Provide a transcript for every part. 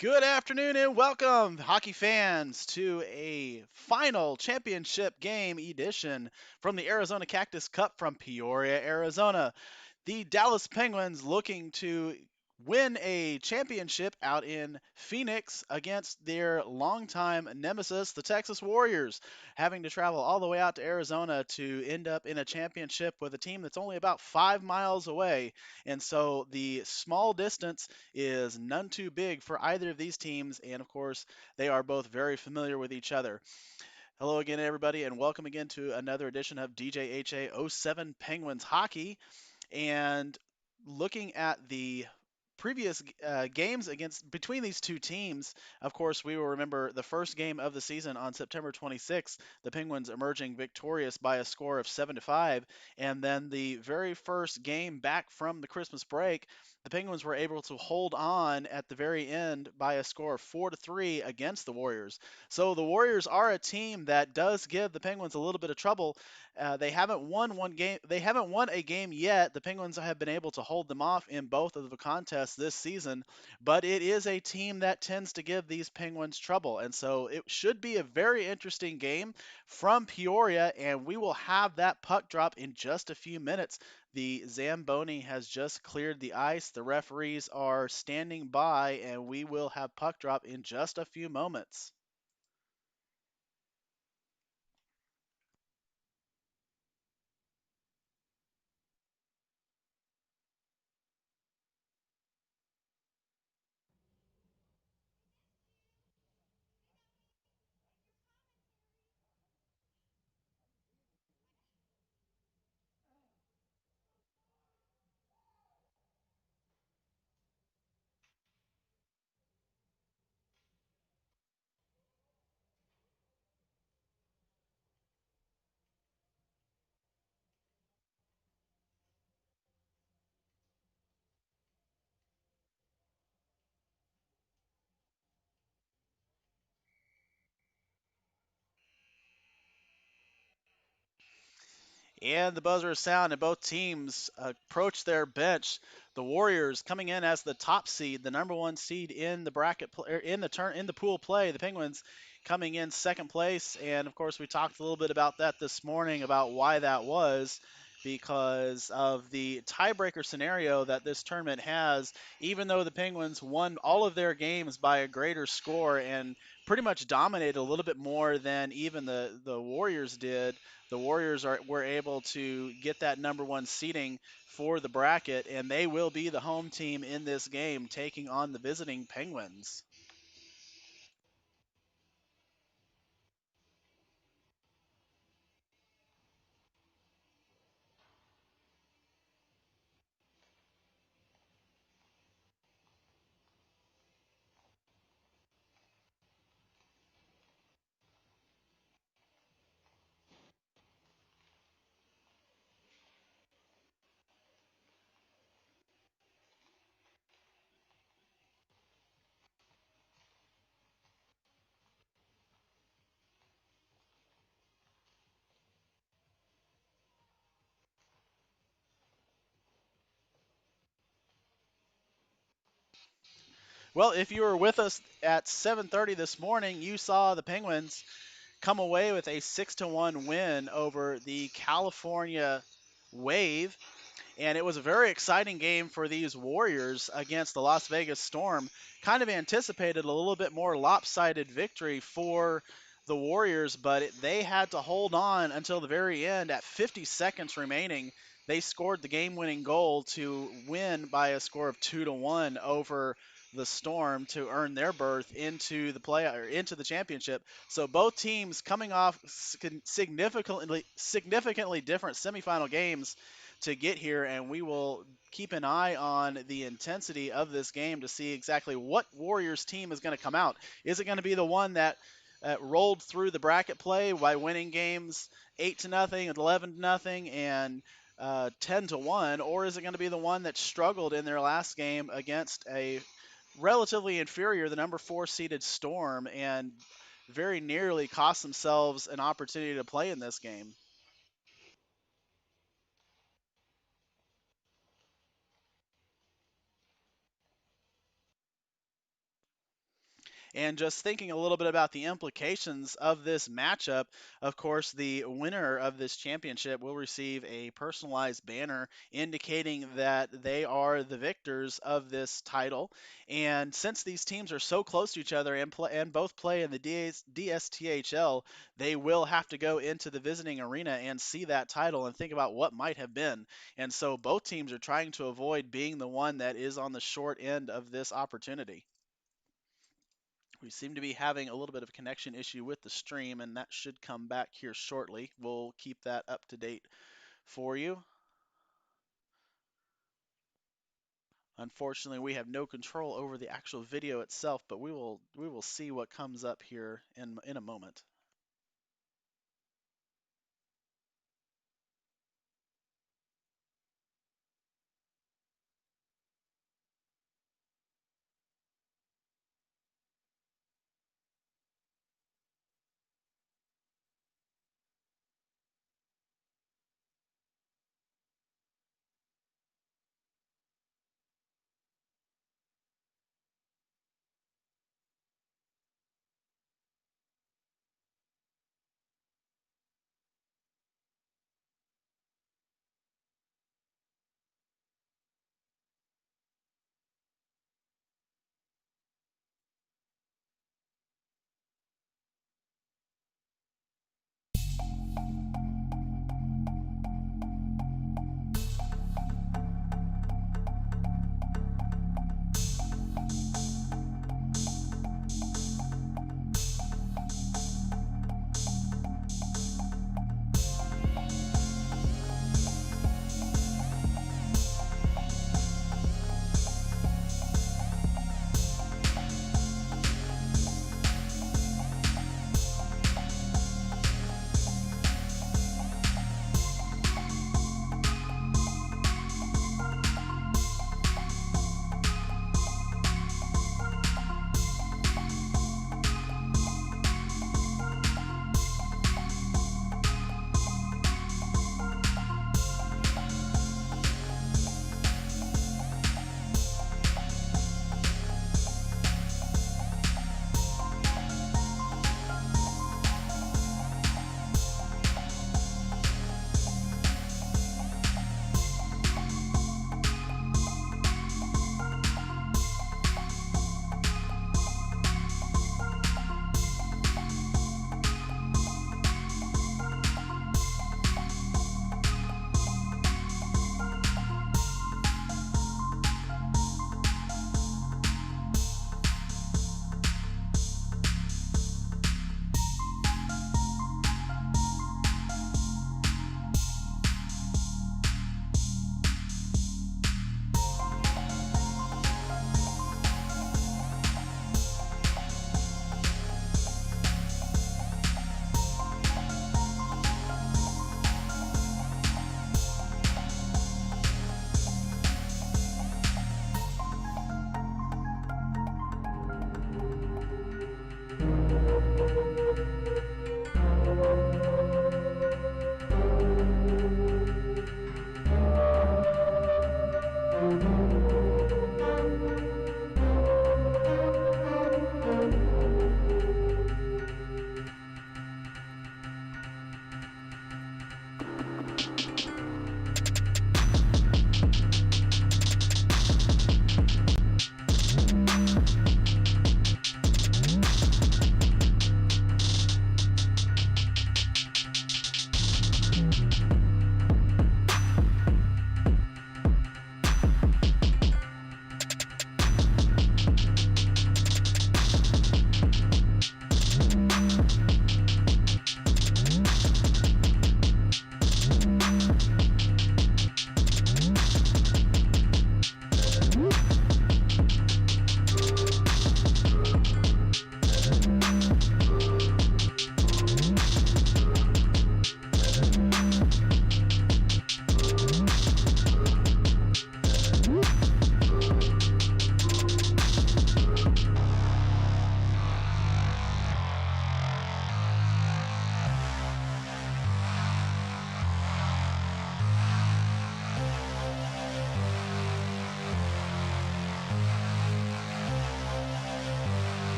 Good afternoon and welcome, hockey fans, to a final championship game edition from the Arizona Cactus Cup from Peoria, Arizona. The Dallas Penguins looking to win a championship out in Phoenix against their longtime nemesis, the Texas Warriors, having to travel all the way out to Arizona to end up in a championship with a team that's only about 5 miles away. And so the small distance is none too big for either of these teams. And of course, they are both very familiar with each other. Hello again, everybody, and welcome again to another edition of DJHA '07 Penguins Hockey. And looking at the previous games against between these two teams, of course, we will remember the first game of the season on September 26th, the Penguins emerging victorious by a score of 7-5, and then the very first game back from the Christmas break, the Penguins were able to hold on at the very end by a score of 4-3 against the Warriors. So the Warriors are a team that does give the Penguins a little bit of trouble. They haven't won one game. They haven't won a game yet. The Penguins have been able to hold them off in both of the contests this season, but it is a team that tends to give these Penguins trouble, and so it should be a very interesting game from Peoria. And we will have that puck drop in just a few minutes. The Zamboni has just cleared the ice. The referees are standing by, and we will have puck drop in just a few moments. And the buzzer is sound, and both teams approach their bench. The Warriors coming in as the top seed, the number one seed in the bracket, in the pool play. The Penguins coming in second place, and of course we talked a little bit about that this morning about why that was. Because of the tiebreaker scenario that this tournament has, even though the Penguins won all of their games by a greater score and pretty much dominated a little bit more than even the Warriors did, the Warriors were able to get that number one seeding for the bracket, and they will be the home team in this game, taking on the visiting Penguins. Well, if you were with us at 7:30 this morning, you saw the Penguins come away with a 6-1 win over the California Wave. And it was a very exciting game for these Warriors against the Las Vegas Storm. Kind of anticipated a little bit more lopsided victory for the Warriors, but they had to hold on until the very end. At 50 seconds remaining, they scored the game-winning goal to win by a score of 2-1 over the Storm to earn their berth into the play or into the championship. So both teams coming off significantly different semifinal games to get here, and we will keep an eye on the intensity of this game to see exactly what Warriors team is going to come out. Is it going to be the one that rolled through the bracket play by winning games 8-0, 11-0, and 10-1, or is it going to be the one that struggled in their last game against a relatively inferior, the number four seeded Storm, and very nearly cost themselves an opportunity to play in this game? And just thinking a little bit about the implications of this matchup, of course, the winner of this championship will receive a personalized banner indicating that they are the victors of this title. And since these teams are so close to each other and both play in the DSTHL, they will have to go into the visiting arena and see that title and think about what might have been. And so both teams are trying to avoid being the one that is on the short end of this opportunity. We seem to be having a little bit of a connection issue with the stream, and that should come back here shortly. We'll keep that up to date for you. Unfortunately, we have no control over the actual video itself, but we will see what comes up here in a moment.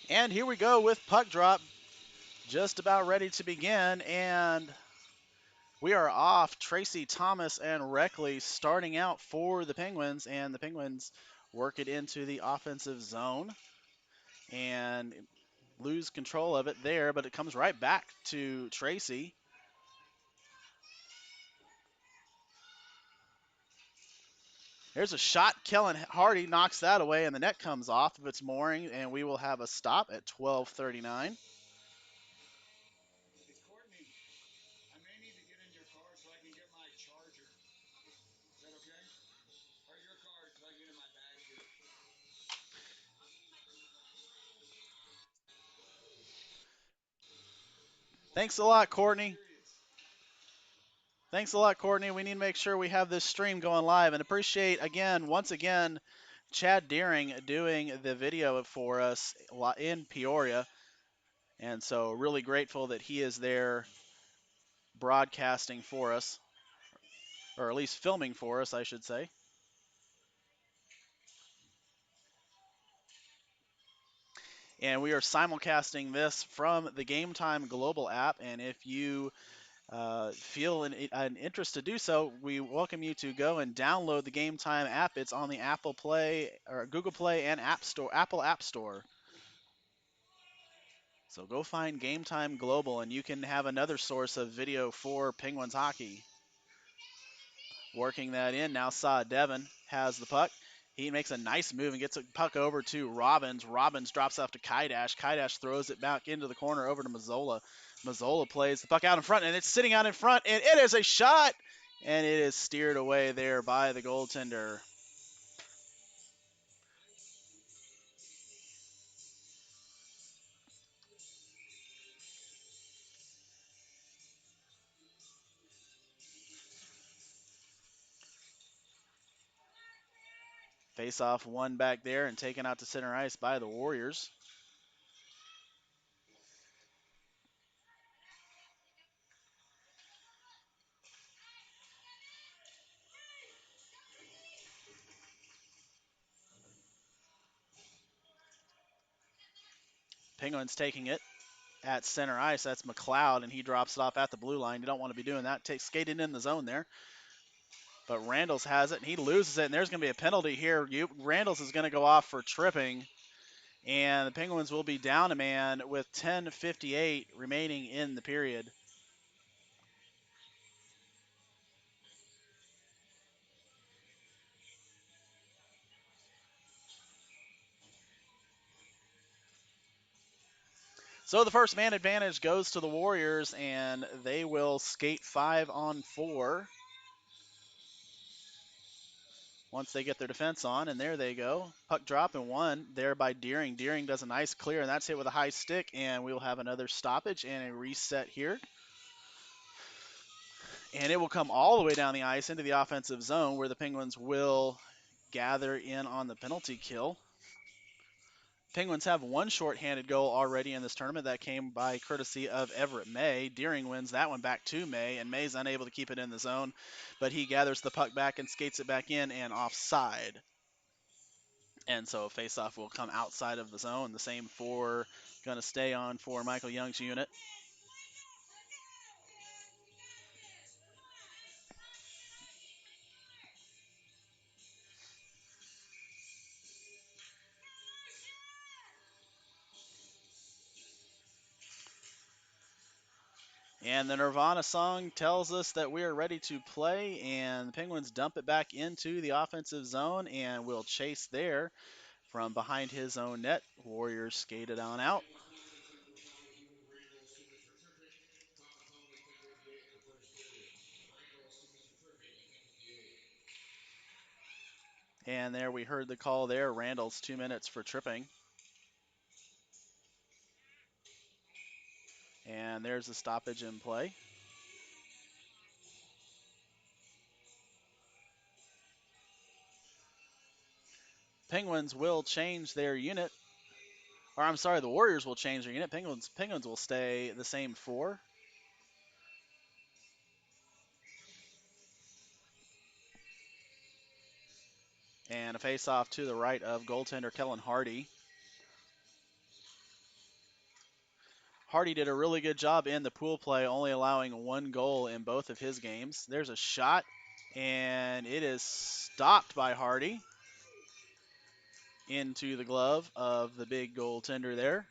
And here we go with puck drop, just about ready to begin. And we are off. Tracy Thomas and Reckley starting out for the Penguins, and the Penguins work it into the offensive zone and lose control of it there, but it comes right back to Tracy. There's a shot. Kellen Hardy knocks that away, and the net comes off of its mooring, and we will have a stop at 12:39. Thanks a lot, Courtney. Thanks a lot, Courtney. We need to make sure we have this stream going live, and appreciate again, once again, Chad Deering doing the video for us in Peoria. And so, really grateful that he is there broadcasting for us, or at least filming for us, I should say. And we are simulcasting this from the Game Time Global app. And if you feel an interest to do so, we welcome you to go and download the Game Time app. It's on the Apple Play or Google Play and App Store, Apple App Store. So go find Game Time Global, and you can have another source of video for Penguins hockey. Working that in now, saw Devin has the puck. He makes a nice move and gets a puck over to Robbins. Robbins drops off to Kaidash. Kaidash throws it back into the corner over to Mazzola. Mazzola plays the puck out in front, and it's sitting out in front, and it is a shot, and it is steered away there by the goaltender. Face off one back there and taken out to center ice by the Warriors. Penguins taking it at center ice. That's McLeod, and he drops it off at the blue line. You don't want to be doing that. Skating in the zone there. But Randalls has it, and he loses it, and there's going to be a penalty here. Randalls is going to go off for tripping, and the Penguins will be down a man with 10:58 remaining in the period. So the first man advantage goes to the Warriors, and they will skate 5-on-4 once they get their defense on, and there they go. Puck drop and one there by Deering. Deering does a nice clear, and that's hit with a high stick, and we'll have another stoppage and a reset here. And it will come all the way down the ice into the offensive zone where the Penguins will gather in on the penalty kill. Penguins have one shorthanded goal already in this tournament. That came by courtesy of Everett May. Deering wins that one back to May, and May's unable to keep it in the zone, but he gathers the puck back and skates it back in and offside. And so a faceoff will come outside of the zone. The same for going to stay on for Michael Young's unit. And the Nirvana song tells us that we are ready to play, and the Penguins dump it back into the offensive zone and will chase there from behind his own net. Warriors skated on out. And there we heard the call there. Randall's 2 minutes for tripping. And there's a stoppage in play. Penguins will change their unit. Or I'm sorry, the Warriors will change their unit. Penguins will stay the same 4. And a face-off to the right of goaltender Kellen Hardy. Hardy did a really good job in the pool play, only allowing 1 goal in both of his games. There's a shot, and it is stopped by Hardy into the glove of the big goaltender there.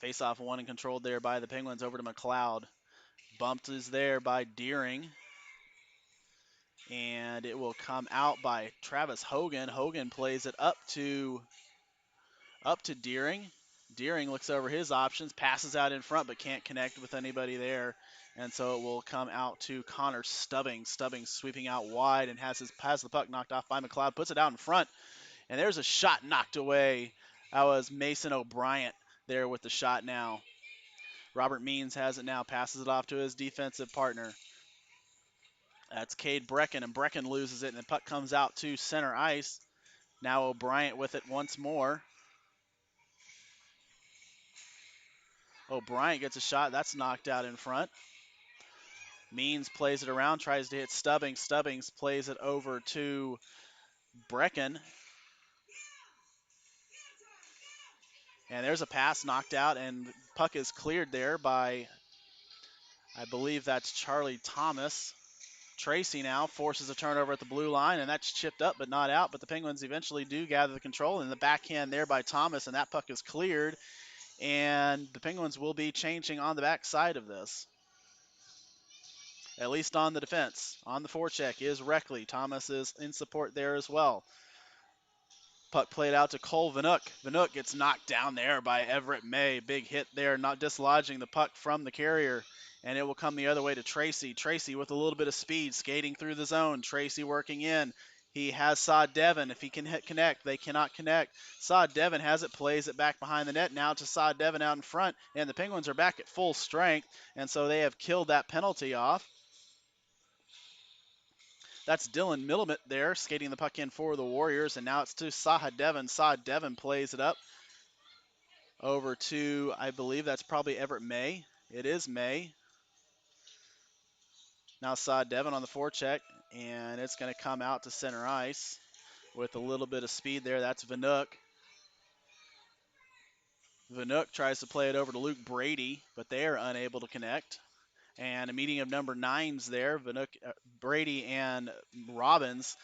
Face-off won and controlled there by the Penguins over to McLeod. Bumped is there by Deering. And it will come out by Travis Hogan. Hogan plays it up to Deering. Deering looks over his options, passes out in front, but can't connect with anybody there. And so it will come out to Connor Stubbings. Stubbings sweeping out wide and has the puck knocked off by McLeod, puts it out in front. And there's a shot knocked away. That was Mason O'Brien there with the shot now. Robert Means has it now, passes it off to his defensive partner. That's Cade Brecken, and Brecken loses it, and the puck comes out to center ice. Now O'Brien with it once more. O'Brien gets a shot. That's knocked out in front. Means plays it around, tries to hit Stubbings. Stubbings plays it over to Brecken. And there's a pass knocked out, and puck is cleared there by, I believe that's Charlie Thomas. Tracy now forces a turnover at the blue line, and that's chipped up but not out. But the Penguins eventually do gather the control, and the backhand there by Thomas, and that puck is cleared. And the Penguins will be changing on the back side of this. At least on the defense. On the forecheck is Reckley. Thomas is in support there as well. Puck played out to Cole Vanook. Vanook gets knocked down there by Everett May. Big hit there, not dislodging the puck from the carrier. And it will come the other way to Tracy. Tracy with a little bit of speed, skating through the zone. Tracy working in. He has Saad Devon. If he can connect, they cannot connect. Saad Devon has it, plays it back behind the net. Now to Saad Devon out in front. And the Penguins are back at full strength. And so they have killed that penalty off. That's Dylan Millimit there, skating the puck in for the Warriors, and now it's to Saha Devon. Saha Devon plays it up over to, I believe that's probably Everett May. It is May. Now Saha Devon on the forecheck, and it's going to come out to center ice with a little bit of speed there. That's Vanook. Vanook tries to play it over to Luke Brady, but they are unable to connect. And a meeting of number 9s there. Vanook, Brady and Robbins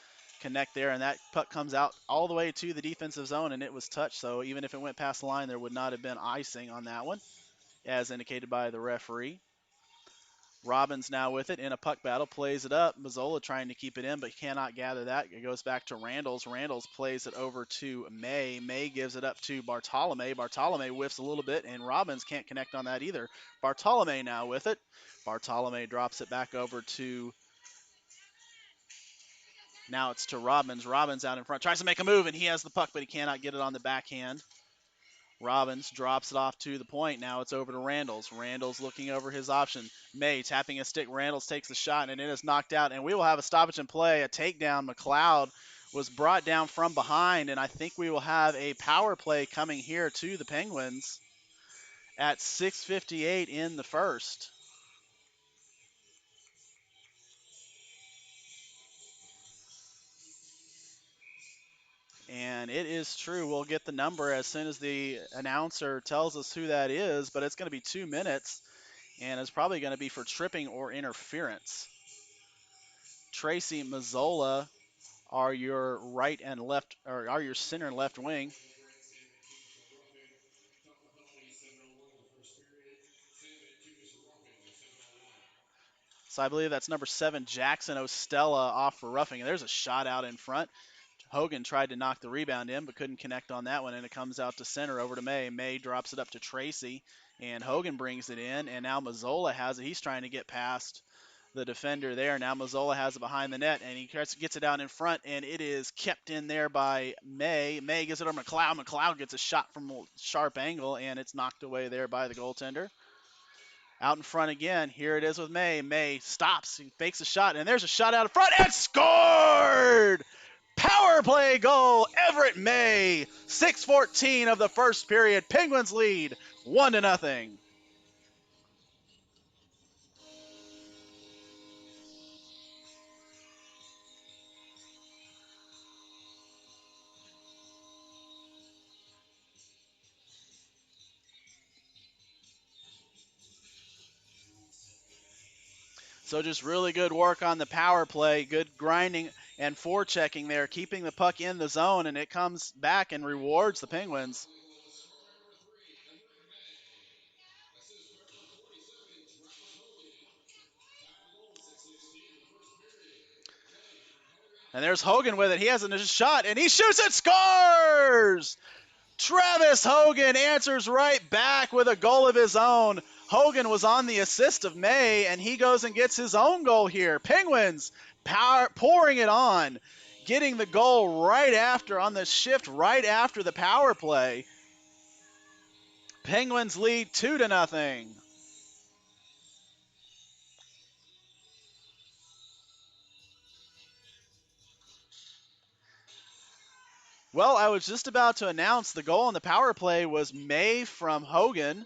connect there, and that puck comes out all the way to the defensive zone, and it was touched. So even if it went past the line, there would not have been icing on that one, as indicated by the referee. Robbins now with it in a puck battle, plays it up. Mazzola trying to keep it in, but cannot gather that. It goes back to Randalls. Randalls plays it over to May. May gives it up to Bartolome. Bartolome whiffs a little bit, and Robbins can't connect on that either. Bartolome now with it. Bartolome drops it back over to, now it's to Robbins. Robbins out in front, tries to make a move, and he has the puck, but he cannot get it on the backhand. Robbins drops it off to the point. Now it's over to Randalls. Randalls looking over his option. May tapping a stick. Randalls takes the shot, and it is knocked out. And we will have a stoppage and play, a takedown. McLeod was brought down from behind, and I think we will have a power play coming here to the Penguins at 6:58 in the first. And it is true. We'll get the number as soon as the announcer tells us who that is, but it's going to be 2 minutes, and it's probably going to be for tripping or interference. Tracy Mazzola are your right and left, or are your center and left wing. So I believe that's number 7, Jackson Ostella, off for roughing. And there's a shot out in front. Hogan tried to knock the rebound in, but couldn't connect on that one, and it comes out to center over to May. May drops it up to Tracy, and Hogan brings it in, and now Mazzola has it. He's trying to get past the defender there. Now Mazzola has it behind the net, and he gets it out in front, and it is kept in there by May. May gives it over to McLeod. McLeod gets a shot from a sharp angle, and it's knocked away there by the goaltender. Out in front again. Here it is with May. May stops. He fakes a shot, and there's a shot out in front, and scored! Power play goal, Everett May. 6:14 of the first period. Penguins lead 1-0. So just really good work on the power play, good grinding and forechecking there, keeping the puck in the zone, and it comes back and rewards the Penguins. And there's Hogan with it. He has a shot, and he shoots it, scores! Travis Hogan answers right back with a goal of his own. Hogan was on the assist of May, and he goes and gets his own goal here. Penguins pouring it on, getting the goal right after, on the shift right after the power play. Penguins lead 2-0. Well, I was just about to announce the goal on the power play was May from Hogan.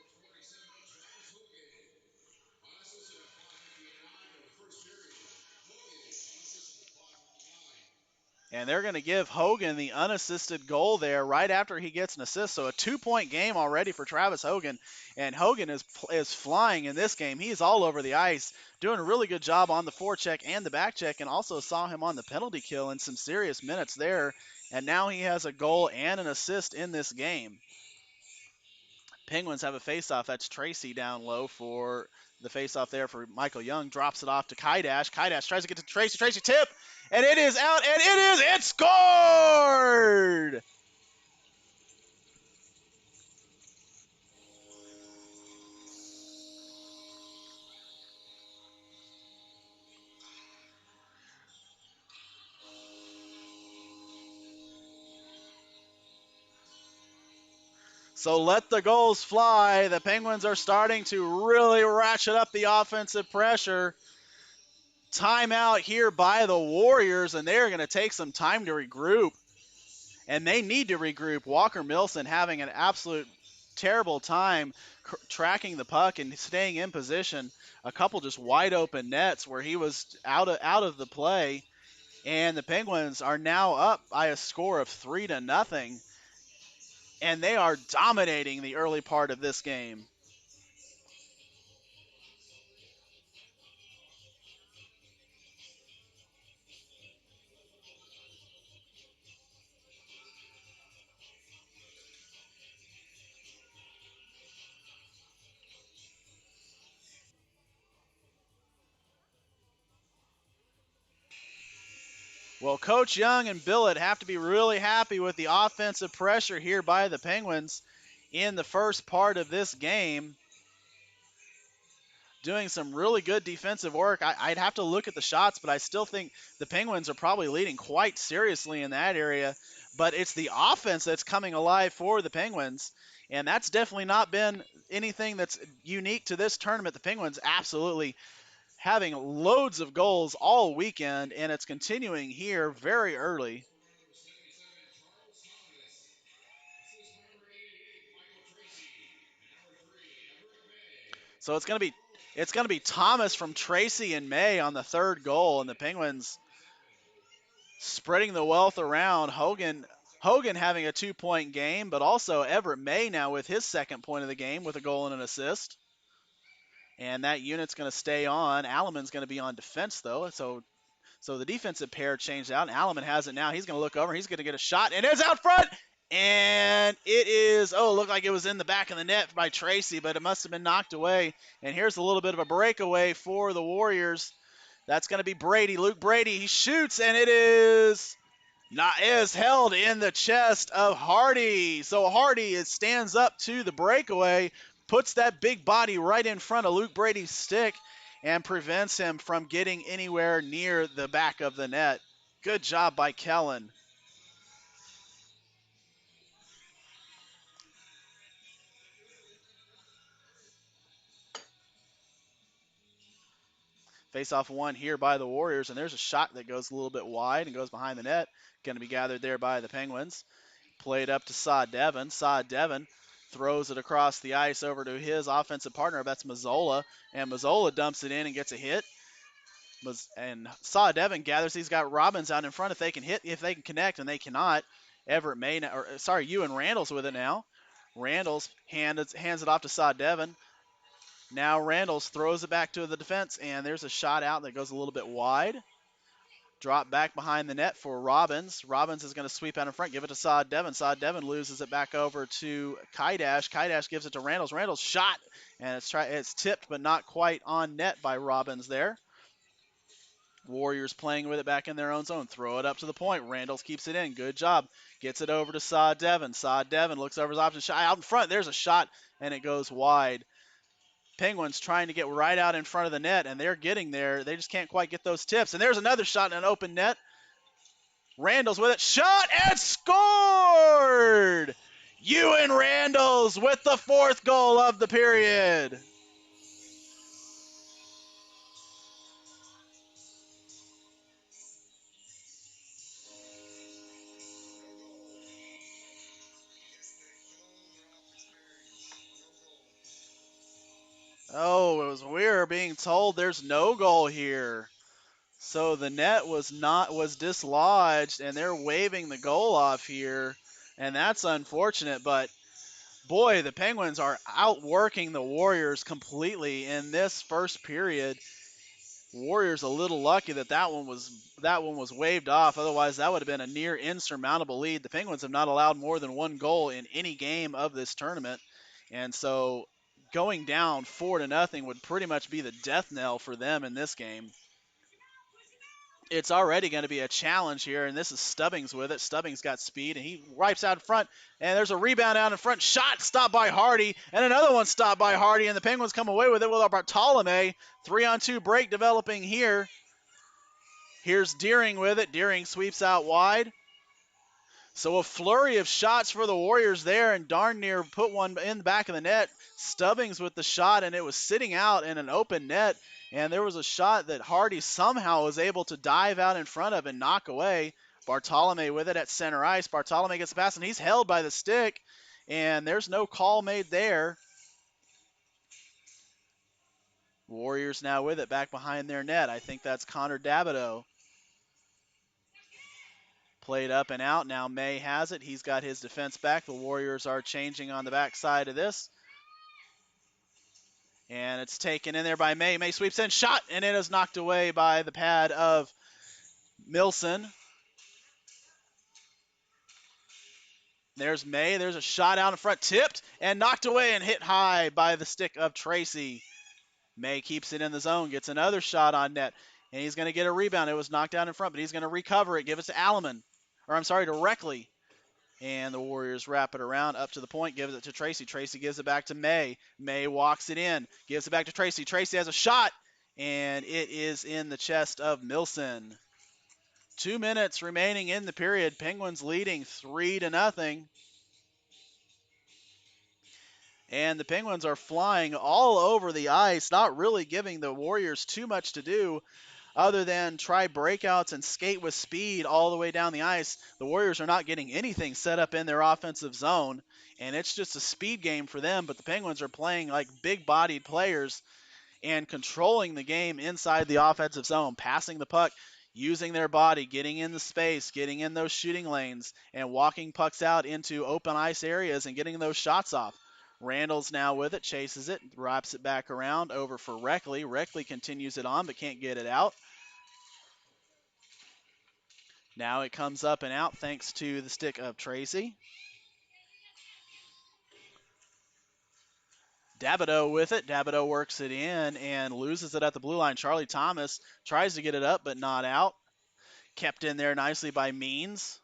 And they're going to give Hogan the unassisted goal there right after he gets an assist. So a 2-point game already for Travis Hogan. And Hogan is flying in this game. He's all over the ice, doing a really good job on the forecheck and the back check, and also saw him on the penalty kill in some serious minutes there. And now he has a goal and an assist in this game. Penguins have a faceoff. That's Tracy down low for the faceoff there for Michael Young. Drops it off to Kaidash. Kaidash tries to get to Tracy. Tracy tip, and it is out, and it's scored! So let the goals fly. The Penguins are starting to really ratchet up the offensive pressure. Timeout here by the Warriors, and they're going to take some time to regroup. And they need to regroup. Walker Milson having an absolute terrible time tracking the puck and staying in position. A couple just wide open nets where he was out of the play. And the Penguins are now up by a score of 3-0. And they are dominating the early part of this game. Well, Coach Young and Billett have to be really happy with the offensive pressure here by the Penguins in the first part of this game. Doing some really good defensive work. I'd have to look at the shots, but I still think the Penguins are probably leading quite seriously in that area. But it's the offense that's coming alive for the Penguins, and that's definitely not been anything that's unique to this tournament. The Penguins absolutely having loads of goals all weekend, and it's continuing here very early. So it's gonna be Thomas from Tracy and May on the third goal, and the Penguins spreading the wealth around. Hogan having a 2-point game, but also Everett May now with his second point of the game with a goal and an assist. And that unit's going to stay on. Alleman's going to be on defense though, so the defensive pair changed out. And Alleman has it now. He's going to look over. He's going to get a shot, and it's out front. And it is, looked like it was in the back of the net by Tracy, but it must have been knocked away. And here's a little bit of a breakaway for the Warriors. That's going to be Brady, Luke Brady. He shoots, and it is held in the chest of Hardy. So Hardy stands up to the breakaway, puts that big body right in front of Luke Brady's stick, and prevents him from getting anywhere near the back of the net. Good job by Kellen. Face-off one here by the Warriors, and there's a shot that goes a little bit wide and goes behind the net. Going to be gathered there by the Penguins. Played up to Saw Devon. Saw Devon throws it across the ice over to his offensive partner. That's Mazzola. And Mazzola dumps it in and gets a hit. And Saw Devon gathers. He's got Robbins out in front. If they can hit, if they can connect, and they cannot. Everett May, Ewan Randall's with it now. Randall's hands it off to Saw Devon. Now Randalls throws it back to the defense, and there's a shot out that goes a little bit wide. Drop back behind the net for Robbins. Robbins is going to sweep out in front, give it to Sod Devon. Sod Devon loses it back over to Kaidash. Kaidash gives it to Randalls. Randalls shot, and it's tipped, but not quite on net by Robbins there. Warriors playing with it back in their own zone. Throw it up to the point. Randalls keeps it in. Good job. Gets it over to Sod Devon. Sod Devon looks over his option. Shot out in front. There's a shot, and it goes wide. Penguins trying to get right out in front of the net, and they're getting there. They just can't quite get those tips. And there's another shot in an open net. Randalls with it. Shot and scored! Ewan Randalls with the 4th goal of the period. Oh, we were being told there's no goal here. So the net was dislodged, and they're waving the goal off here, and that's unfortunate. But boy, the Penguins are outworking the Warriors completely in this first period. Warriors a little lucky that that one was waved off. Otherwise, that would have been a near insurmountable lead. The Penguins have not allowed more than 1 goal in any game of this tournament, and so going down 4-0 would pretty much be the death knell for them in this game. It's already going to be a challenge here, and this is Stubbings with it. Stubbings got speed, and he wipes out in front, and there's a rebound out in front. Shot stopped by Hardy, and another one stopped by Hardy, and the Penguins come away with it with Bartolome. 3-on-2 break developing here. Here's Deering with it. Deering sweeps out wide. So a flurry of shots for the Warriors there, and darn near put one in the back of the net. Stubbings with the shot, and it was sitting out in an open net. And there was a shot that Hardy somehow was able to dive out in front of and knock away. Bartolome with it at center ice. Bartolome gets the pass, and he's held by the stick. And there's no call made there. Warriors now with it back behind their net. I think that's Connor Dabido. Played up and out. Now May has it. He's got his defense back. The Warriors are changing on the backside of this. And it's taken in there by May. May sweeps in, shot, and it is knocked away by the pad of Milson. There's May. There's a shot out in front, tipped and knocked away and hit high by the stick of Tracy. May keeps it in the zone, gets another shot on net, and he's going to get a rebound. It was knocked out in front, but he's going to recover it, give it to Alleman. To Reckley. And the Warriors wrap it around up to the point, gives it to Tracy. Tracy gives it back to May. May walks it in, gives it back to Tracy. Tracy has a shot, and it is in the chest of Milson. 2 minutes remaining in the period. Penguins leading 3-0. And the Penguins are flying all over the ice, not really giving the Warriors too much to do other than try breakouts and skate with speed all the way down the ice. The Warriors are not getting anything set up in their offensive zone, and it's just a speed game for them, but the Penguins are playing like big-bodied players and controlling the game inside the offensive zone, passing the puck, using their body, getting in the space, getting in those shooting lanes, and walking pucks out into open ice areas and getting those shots off. Randall's now with it, chases it, wraps it back around over for Reckley. Reckley continues it on but can't get it out. Now it comes up and out thanks to the stick of Tracy. Dabido with it. Dabido works it in and loses it at the blue line. Charlie Thomas tries to get it up but not out. Kept in there nicely by Means.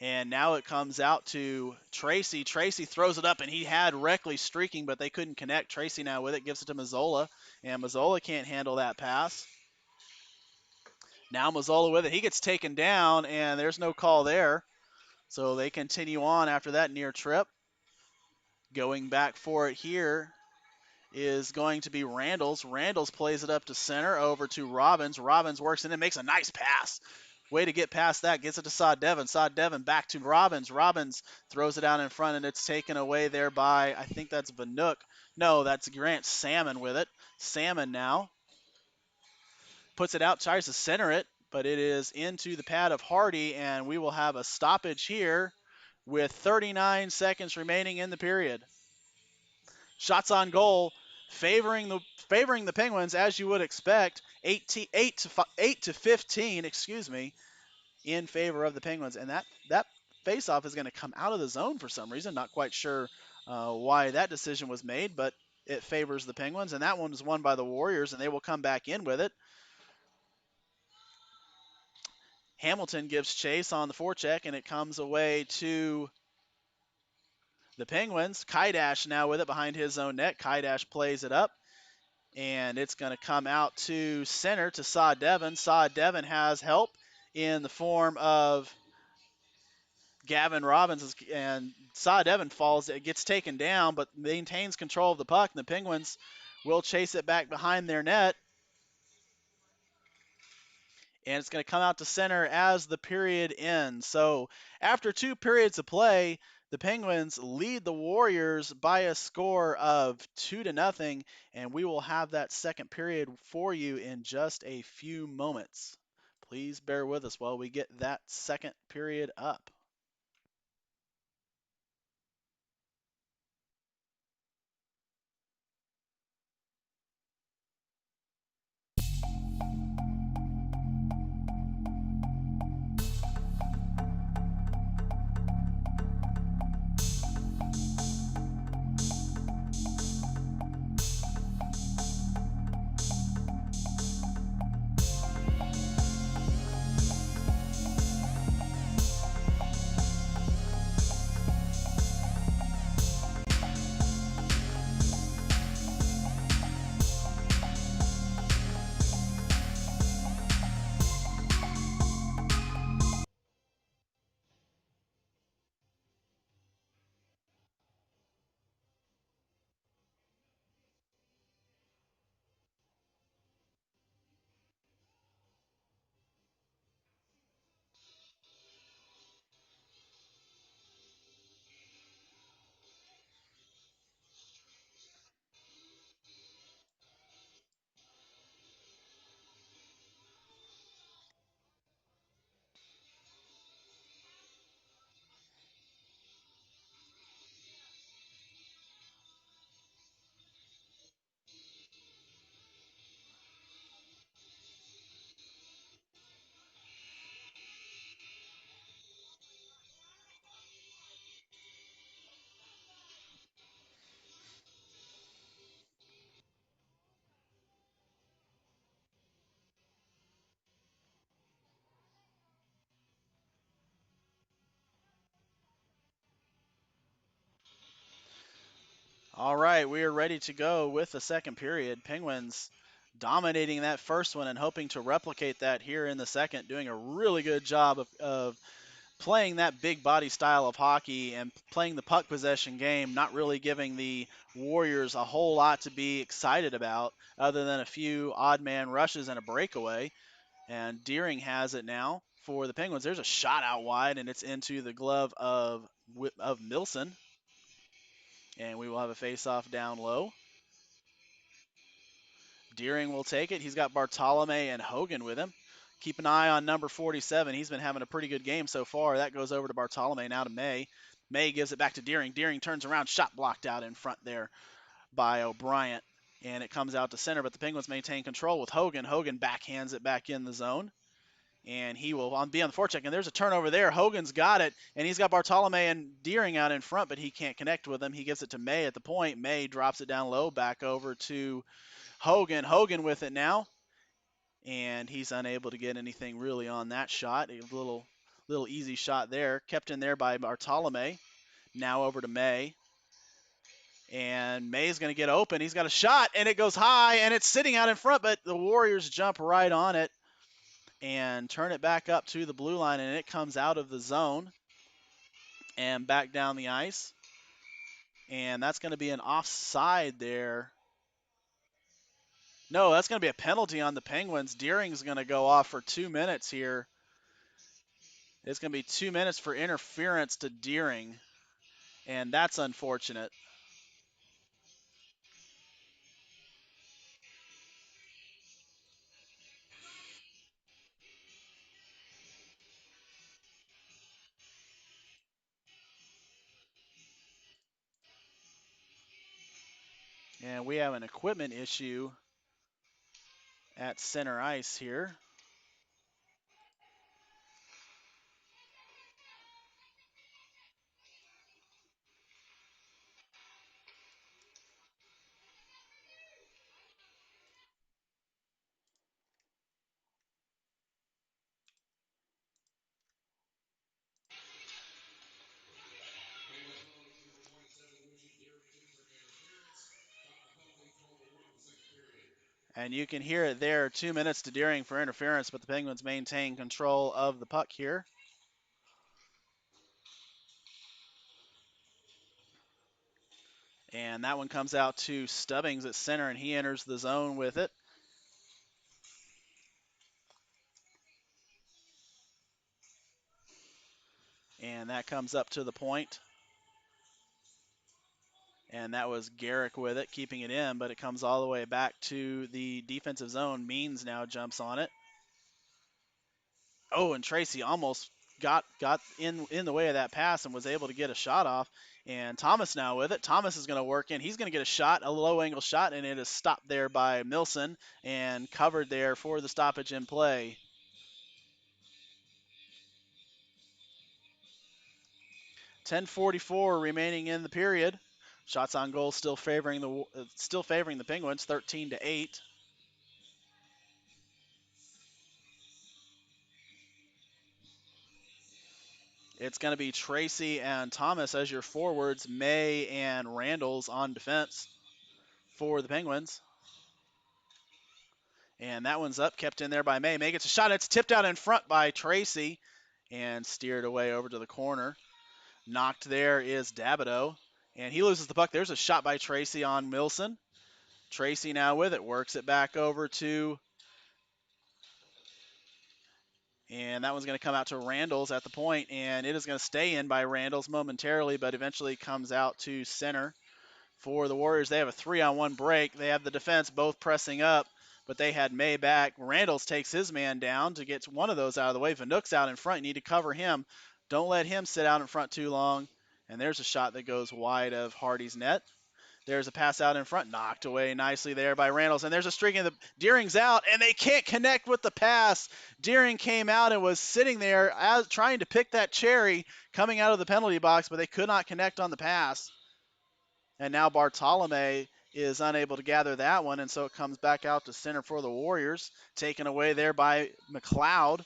And now it comes out to Tracy. Tracy throws it up, and he had Reckley streaking, but they couldn't connect. Tracy now with it, gives it to Mazzola, and Mazzola can't handle that pass. Now Mazzola with it. He gets taken down, and there's no call there. So they continue on after that near trip. Going back for it here is going to be Randalls. Randalls plays it up to center over to Robbins. Robbins works in and makes a nice pass. Way to get past that. Gets it to Sod Devon. Sod Devon back to Robbins. Robbins throws it out in front, and it's taken away there by, I think that's Vanook. No, that's Grant Salmon with it. Salmon now puts it out, tries to center it, but it is into the pad of Hardy, and we will have a stoppage here with 39 seconds remaining in the period. Shots on goal, favoring the Penguins as you would expect. 8 to 15, excuse me, in favor of the Penguins, and that faceoff is going to come out of the zone for some reason. Not quite sure why that decision was made, but it favors the Penguins, and that one was won by the Warriors, and they will come back in with it. Hamilton gives chase on the forecheck, and it comes away to the Penguins. Kaidash now with it behind his own net. Kaidash plays it up, and it's going to come out to center to Saw Devon. Saw Devon has help in the form of Gavin Robbins, and Saw Devon falls. It gets taken down, but maintains control of the puck, and the Penguins will chase it back behind their net. And it's going to come out to center as the period ends. So after 2 periods of play, the Penguins lead the Warriors by a score of 2-0, and we will have that second period for you in just a few moments. Please bear with us while we get that second period up. All right, we are ready to go with the second period. Penguins dominating that first one and hoping to replicate that here in the second, doing a really good job of playing that big body style of hockey and playing the puck possession game, not really giving the Warriors a whole lot to be excited about other than a few odd man rushes and a breakaway. And Deering has it now for the Penguins. There's a shot out wide, and it's into the glove of Milson. And we will have a face-off down low. Deering will take it. He's got Bartolome and Hogan with him. Keep an eye on number 47. He's been having a pretty good game so far. That goes over to Bartolome, now to May. May gives it back to Deering. Deering turns around, shot blocked out in front there by O'Brien. And it comes out to center, but the Penguins maintain control with Hogan. Hogan backhands it back in the zone. And he will be on the forecheck. And there's a turnover there. Hogan's got it, and he's got Bartolome and Deering out in front, but he can't connect with him. He gives it to May at the point. May drops it down low, back over to Hogan. Hogan with it now, and he's unable to get anything really on that shot. A little easy shot there, kept in there by Bartolome. Now over to May, and May's going to get open. He's got a shot, and it goes high, and it's sitting out in front, but the Warriors jump right on it and turn it back up to the blue line, and it comes out of the zone and back down the ice. And that's going to be an offside there. No, that's going to be a penalty on the Penguins. Deering's going to go off for 2 minutes here. It's going to be 2 minutes for interference to Deering, and that's unfortunate. And we have an equipment issue at center ice here. And you can hear it there, 2 minutes to Deering for interference, but the Penguins maintain control of the puck here. And that one comes out to Stubbings at center, and he enters the zone with it. And that comes up to the point. And that was Garrick with it, keeping it in, but it comes all the way back to the defensive zone. Means now jumps on it. Oh, and Tracy almost got in the way of that pass and was able to get a shot off. And Thomas now with it. Thomas is going to work in. He's going to get a shot, a low angle shot, and it is stopped there by Milson and covered there for the stoppage in play. 10:44 remaining in the period. Shots on goal still favoring the Penguins, 13-8. It's going to be Tracy and Thomas as your forwards. May and Randall's on defense for the Penguins. And that one's up, kept in there by May. May gets a shot. It's tipped out in front by Tracy and steered away over to the corner. Knocked there is Dabido. And he loses the puck. There's a shot by Tracy on Milson. Tracy now with it. Works it back over to... And that one's going to come out to Randall's at the point, and it is going to stay in by Randall's momentarily, but eventually comes out to center for the Warriors. They have a 3-on-1 break. They have the defense both pressing up, but they had May back. Randall's takes his man down to get one of those out of the way. Vanook's out in front. You need to cover him. Don't let him sit out in front too long. And there's a shot that goes wide of Hardy's net. There's a pass out in front, knocked away nicely there by Randalls. And there's a streak in the Deering's out, and they can't connect with the pass. Deering came out and was sitting there as trying to pick that cherry coming out of the penalty box, but they could not connect on the pass. And now Bartolome is unable to gather that one, and so it comes back out to center for the Warriors, taken away there by McLeod.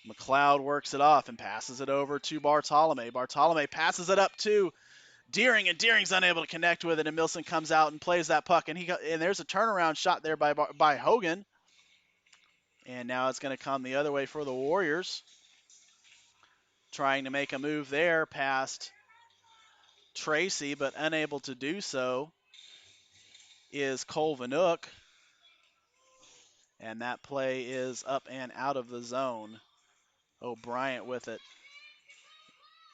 McLeod works it off and passes it over to Bartolome. Bartolome passes it up to Deering, and Deering's unable to connect with it, and Milson comes out and plays that puck, and there's a turnaround shot there by Hogan, and now it's going to come the other way for the Warriors, trying to make a move there past Tracy, but unable to do so is Cole Vanook, and that play is up and out of the zone. O'Brien with it,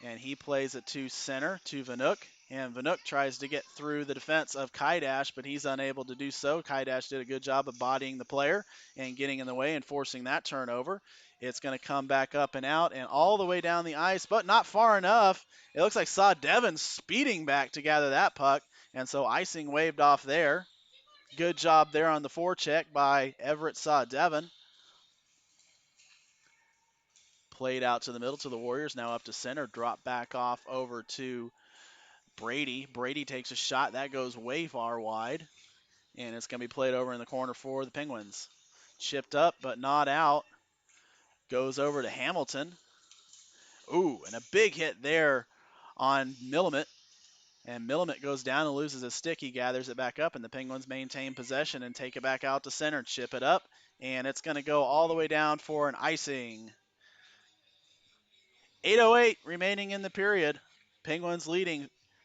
and he plays it to center to Vanook. And Vanook tries to get through the defense of Kaidash, but he's unable to do so. Kaidash did a good job of bodying the player and getting in the way and forcing that turnover. It's going to come back up and out and all the way down the ice, but not far enough. It looks like Saw Devon speeding back to gather that puck, and so icing waved off there. Good job there on the forecheck by Everett Saw Devon. Played out to the middle to the Warriors, now up to center, drop back off over to Brady. Brady takes a shot. That goes way far wide. And it's going to be played over in the corner for the Penguins. Chipped up, but not out. Goes over to Hamilton. Ooh, and a big hit there on Millimit. And Millimit goes down and loses his stick. He gathers it back up, and the Penguins maintain possession and take it back out to center. Chip it up, and it's going to go all the way down for an icing. 8:08 remaining in the period. Penguins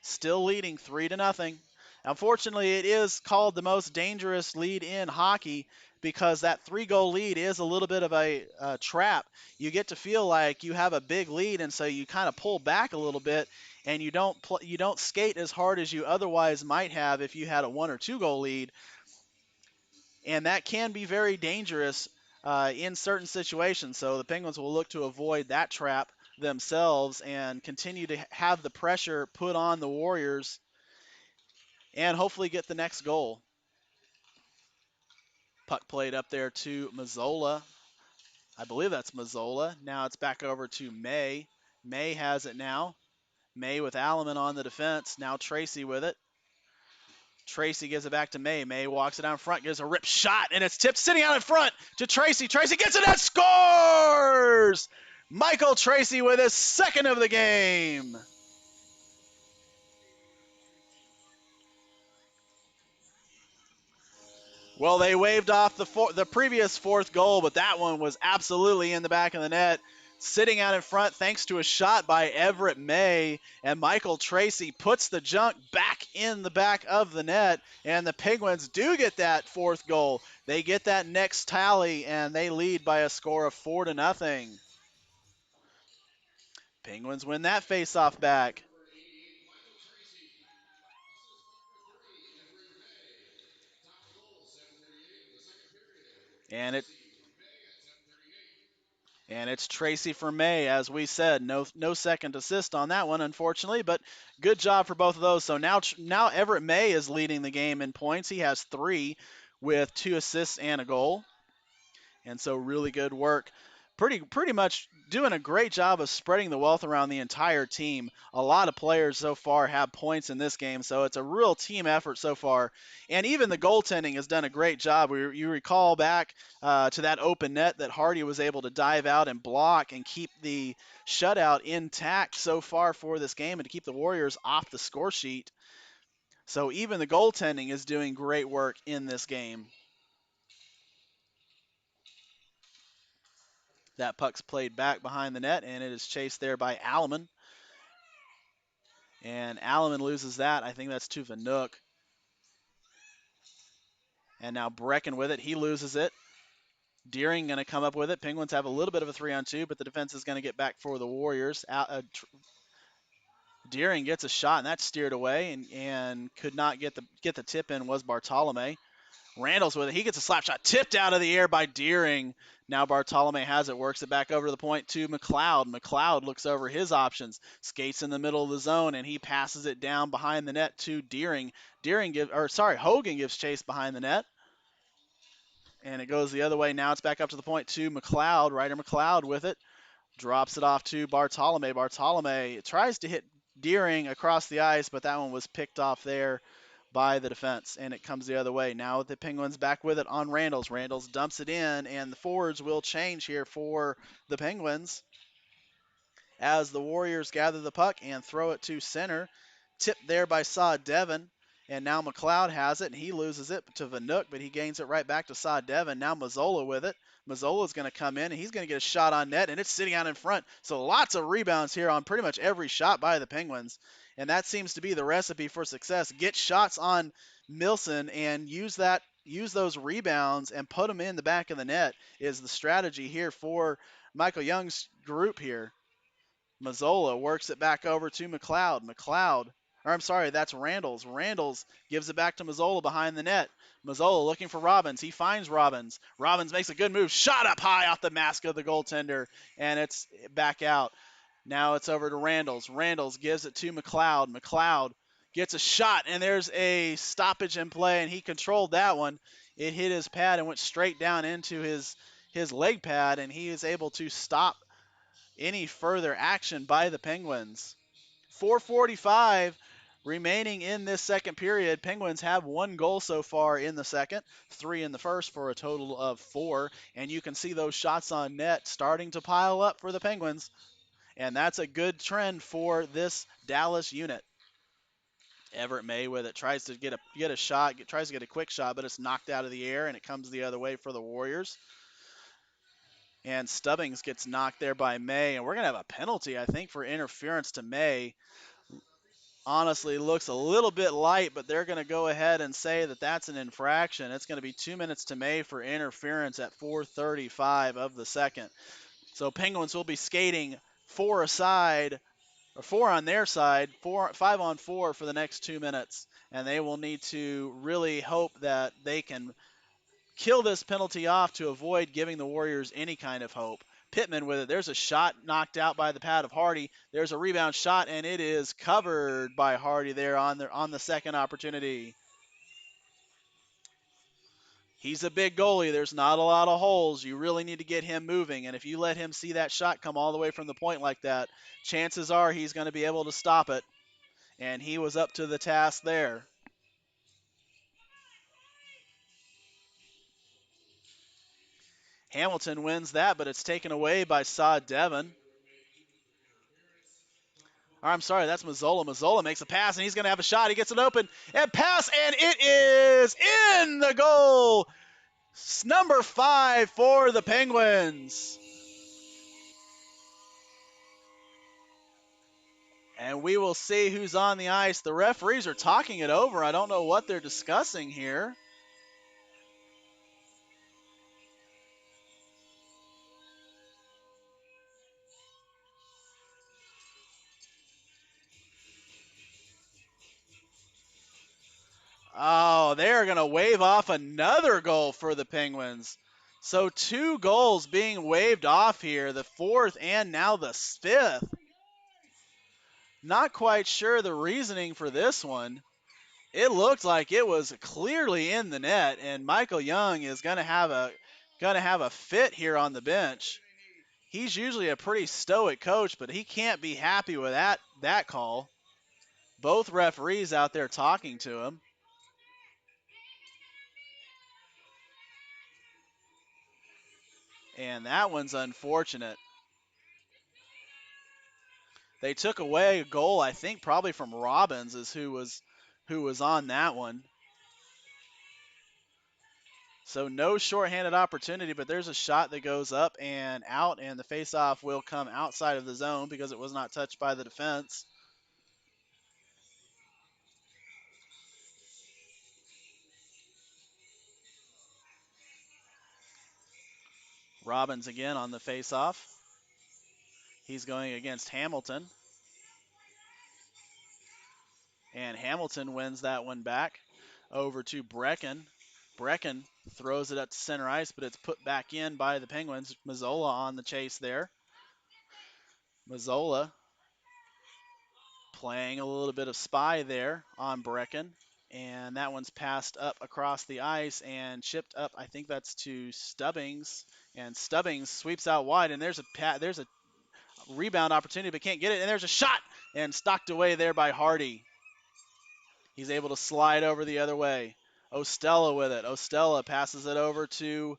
still leading 3-0. Unfortunately, it is called the most dangerous lead in hockey because that 3-goal lead is a little bit of a trap. You get to feel like you have a big lead, and so you kind of pull back a little bit, and you don't skate as hard as you otherwise might have if you had a 1 or 2-goal lead, and that can be very dangerous in certain situations. So the Penguins will look to avoid that trap themselves and continue to have the pressure put on the Warriors and hopefully get the next goal. Puck played up there to Mazzola. I believe that's Mazzola. Now it's back over to May. May has it now. May with Alleman on the defense. Now Tracy with it. Tracy gives it back to May. May walks it down front, gives a rip shot, and it's tipped sitting out in front to Tracy. Tracy gets it and scores! Michael Tracy with his second of the game. Well, they waved off the previous fourth goal, but that one was absolutely in the back of the net. Sitting out in front thanks to a shot by Everett May, and Michael Tracy puts the junk back in the back of the net, and the Penguins do get that fourth goal. They get that next tally, and they lead by a score of 4-0. Penguins win that face-off back. And it And it's Tracy for May, as we said. No second assist on that one, unfortunately, but good job for both of those. So now Everett May is leading the game in points. He has 3 with 2 assists and a goal. And so really good work. Pretty much doing a great job of spreading the wealth around the entire team. A lot of players so far have points in this game, so it's a real team effort so far. And even the goaltending has done a great job. You recall back to that open net that Hardy was able to dive out and block and keep the shutout intact so far for this game and to keep the Warriors off the score sheet. So even the goaltending is doing great work in this game. That puck's played back behind the net, and it is chased there by Alleman. And Alleman loses that. I think that's to Vanook. And now Brecken with it. He loses it. Deering going to come up with it. Penguins have a little bit of a 3-on-2, but the defense is going to get back for the Warriors. Deering gets a shot, and that's steered away, and could not get the tip in was Bartolome. Randall's with it. He gets a slap shot tipped out of the air by Deering. Now Bartolome has it, works it back over to the point to McLeod. McLeod looks over his options, skates in the middle of the zone, and he passes it down behind the net to Deering. Hogan gives chase behind the net, and it goes the other way. Now it's back up to the point to McLeod. Ryder McLeod with it, drops it off to Bartolome. Bartolome tries to hit Deering across the ice, but that one was picked off there by the defense, and it comes the other way. Now the Penguins back with it on Randalls. Randalls dumps it in, and the forwards will change here for the Penguins as the Warriors gather the puck and throw it to center. Tipped there by Saw Devon, and now McLeod has it, and he loses it to Vanook, but he gains it right back to Saw Devon. Now Mazzola with it. Mazzola's going to come in, and he's going to get a shot on net, and it's sitting out in front. So lots of rebounds here on pretty much every shot by the Penguins, and that seems to be the recipe for success. Get shots on Milson and use those rebounds and put them in the back of the net is the strategy here for Michael Young's group here. Mazzola works it back over to McLeod. That's Randalls. Randalls gives it back to Mazzola behind the net. Mazzola looking for Robbins. He finds Robbins. Robbins makes a good move. Shot up high off the mask of the goaltender, and it's back out. Now it's over to Randalls. Randalls gives it to McLeod. McLeod gets a shot, and there's a stoppage in play, and he controlled that one. It hit his pad and went straight down into his leg pad, and he is able to stop any further action by the Penguins. 4:45 remaining in this second period. Penguins have 1 goal so far in the second, 3 in the first for a total of 4. And you can see those shots on net starting to pile up for the Penguins. And that's a good trend for this Dallas unit. Everett May with it tries to get a shot, tries to get a quick shot, but it's knocked out of the air and it comes the other way for the Warriors. And Stubbings gets knocked there by May, and we're going to have a penalty, I think, for interference to May. Honestly, looks a little bit light, but they're going to go ahead and say that that's an infraction. It's going to be 2 minutes to May for interference at 4:35 of the second. So Penguins will be skating 4 aside, or 4 on their side, 5 on 4 for the next 2 minutes, and they will need to really hope that they can kill this penalty off to avoid giving the Warriors any kind of hope. Pittman with it. There's a shot knocked out by the pad of Hardy. There's a rebound shot, and it is covered by Hardy there on the second opportunity. He's a big goalie. There's not a lot of holes. You really need to get him moving. And if you let him see that shot come all the way from the point like that, chances are he's going to be able to stop it. And he was up to the task there. Hamilton wins that, but it's taken away by Saad Devon. I'm sorry, that's Mazzola. Mazzola makes a pass, and he's going to have a shot. He gets it open, and pass, and it is in the goal. Number 5 for the Penguins. And we will see who's on the ice. The referees are talking it over. I don't know what they're discussing here. Oh, they're going to wave off another goal for the Penguins. So 2 goals being waved off here, the 4th and now the 5th. Not quite sure the reasoning for this one. It looked like it was clearly in the net, and Michael Young is going to have a fit here on the bench. He's usually a pretty stoic coach, but he can't be happy with that call. Both referees out there talking to him. And that one's unfortunate. They took away a goal, I think probably from Robbins is who was on that one. So no shorthanded opportunity, but there's a shot that goes up and out, and the faceoff will come outside of the zone because it was not touched by the defense. Robbins again on the faceoff. He's going against Hamilton. And Hamilton wins that one back over to Brecken. Brecken throws it up to center ice, but it's put back in by the Penguins. Mazzola on the chase there. Mazzola playing a little bit of spy there on Brecken. And that one's passed up across the ice and chipped up. I think that's to Stubbings. And Stubbings sweeps out wide, and there's a rebound opportunity, but can't get it. And there's a shot, and stocked away there by Hardy. He's able to slide over the other way. Ostella with it. Ostella passes it over to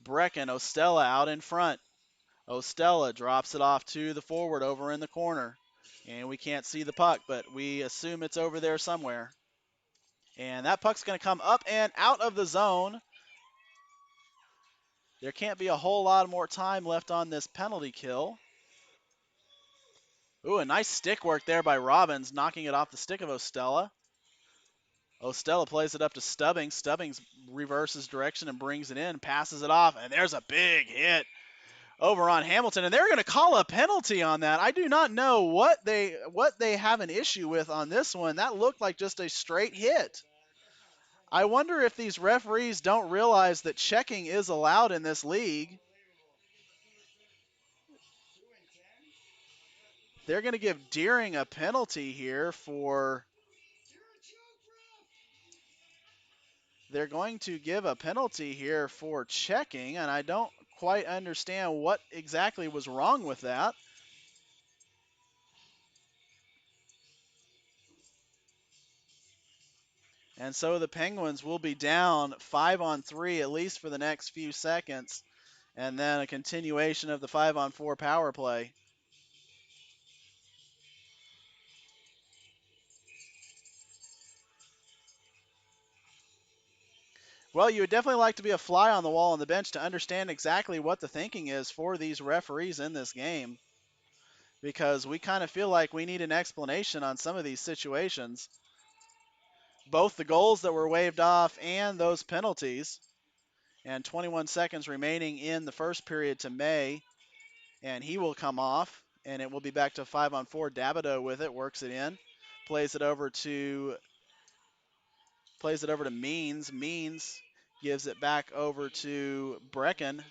Brecken. Ostella out in front. Ostella drops it off to the forward over in the corner. And we can't see the puck, but we assume it's over there somewhere. And that puck's going to come up and out of the zone. There can't be a whole lot more time left on this penalty kill. Ooh, a nice stick work there by Robbins, knocking it off the stick of Ostella. Ostella plays it up to Stubbings. Stubbings reverses direction and brings it in, passes it off, and there's a big hit over on Hamilton, and they're going to call a penalty on that. I do not know what they have an issue with on this one. That looked like just a straight hit. I wonder if these referees don't realize that checking is allowed in this league. They're going to give Deering a penalty here for they're going to give a penalty here for checking, and I don't quite understand what exactly was wrong with that. And so the Penguins will be down 5-on-3 at least for the next few seconds, and then a continuation of the 5-on-4 power play. Well, you would definitely like to be a fly on the wall on the bench to understand exactly what the thinking is for these referees in this game, because we kind of feel like we need an explanation on some of these situations. Both the goals that were waved off and those penalties. And 21 seconds remaining in the first period to May, and he will come off, and it will be back to 5-on-4. Dabido with it, works it in, plays it over to Means. Means gives it back over to Brecken.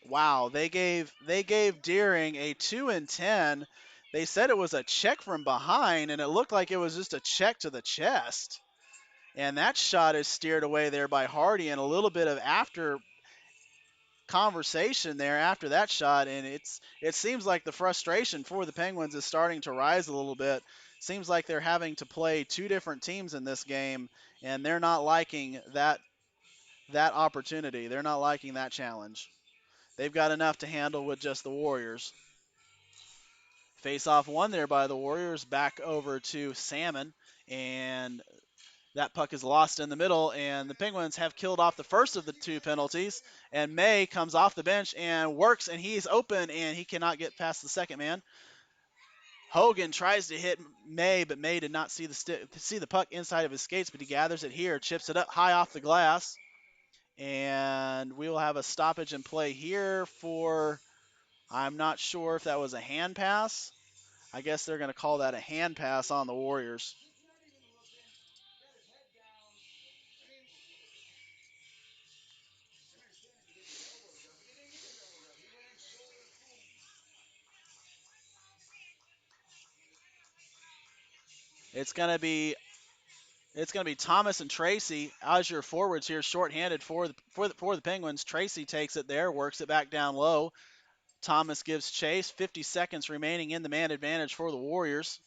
Wow, they gave Deering a 2-10. They said it was a check from behind, and it looked like it was just a check to the chest. And that shot is steered away there by Hardy, and a little bit of after conversation there after that shot, and it seems like the frustration for the Penguins is starting to rise a little bit. Seems like they're having to play two different teams in this game, and they're not liking that opportunity. They're not liking that challenge. They've got enough to handle with just the Warriors. Face off one there by the Warriors, back over to Salmon, and that puck is lost in the middle, and the Penguins have killed off the first of the two penalties. And May comes off the bench and works, and he's open, and he cannot get past the second man. Hogan tries to hit May, but May did not see the puck inside of his skates, but he gathers it here, chips it up high off the glass, and we will have a stoppage in play here for, I'm not sure if that was a hand pass. I guess they're going to call that a hand pass on the Warriors. It's going to be Thomas and Tracy as your forwards here, shorthanded for the Penguins. Tracy takes it there, works it back down low. Thomas gives chase. 50 seconds remaining in the man advantage for the Warriors.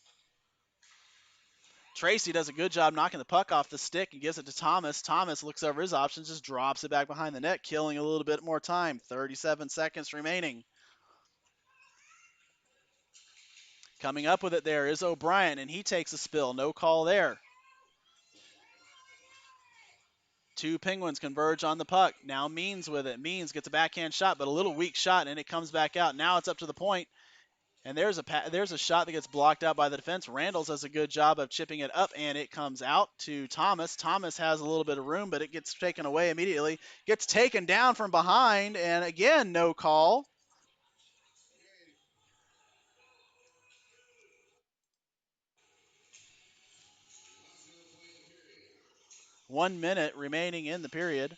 Tracy does a good job knocking the puck off the stick and gives it to Thomas. Thomas looks over his options, just drops it back behind the net, killing a little bit more time. 37 seconds remaining. Coming up with it there is O'Brien, and he takes a spill. No call there. Two Penguins converge on the puck. Now Means with it. Means gets a backhand shot, but a little weak shot, and it comes back out. Now it's up to the point, and there's a shot that gets blocked out by the defense. Randalls does a good job of chipping it up, and it comes out to Thomas. Thomas has a little bit of room, but it gets taken away immediately. Gets taken down from behind, and again, no call. One minute remaining in the period.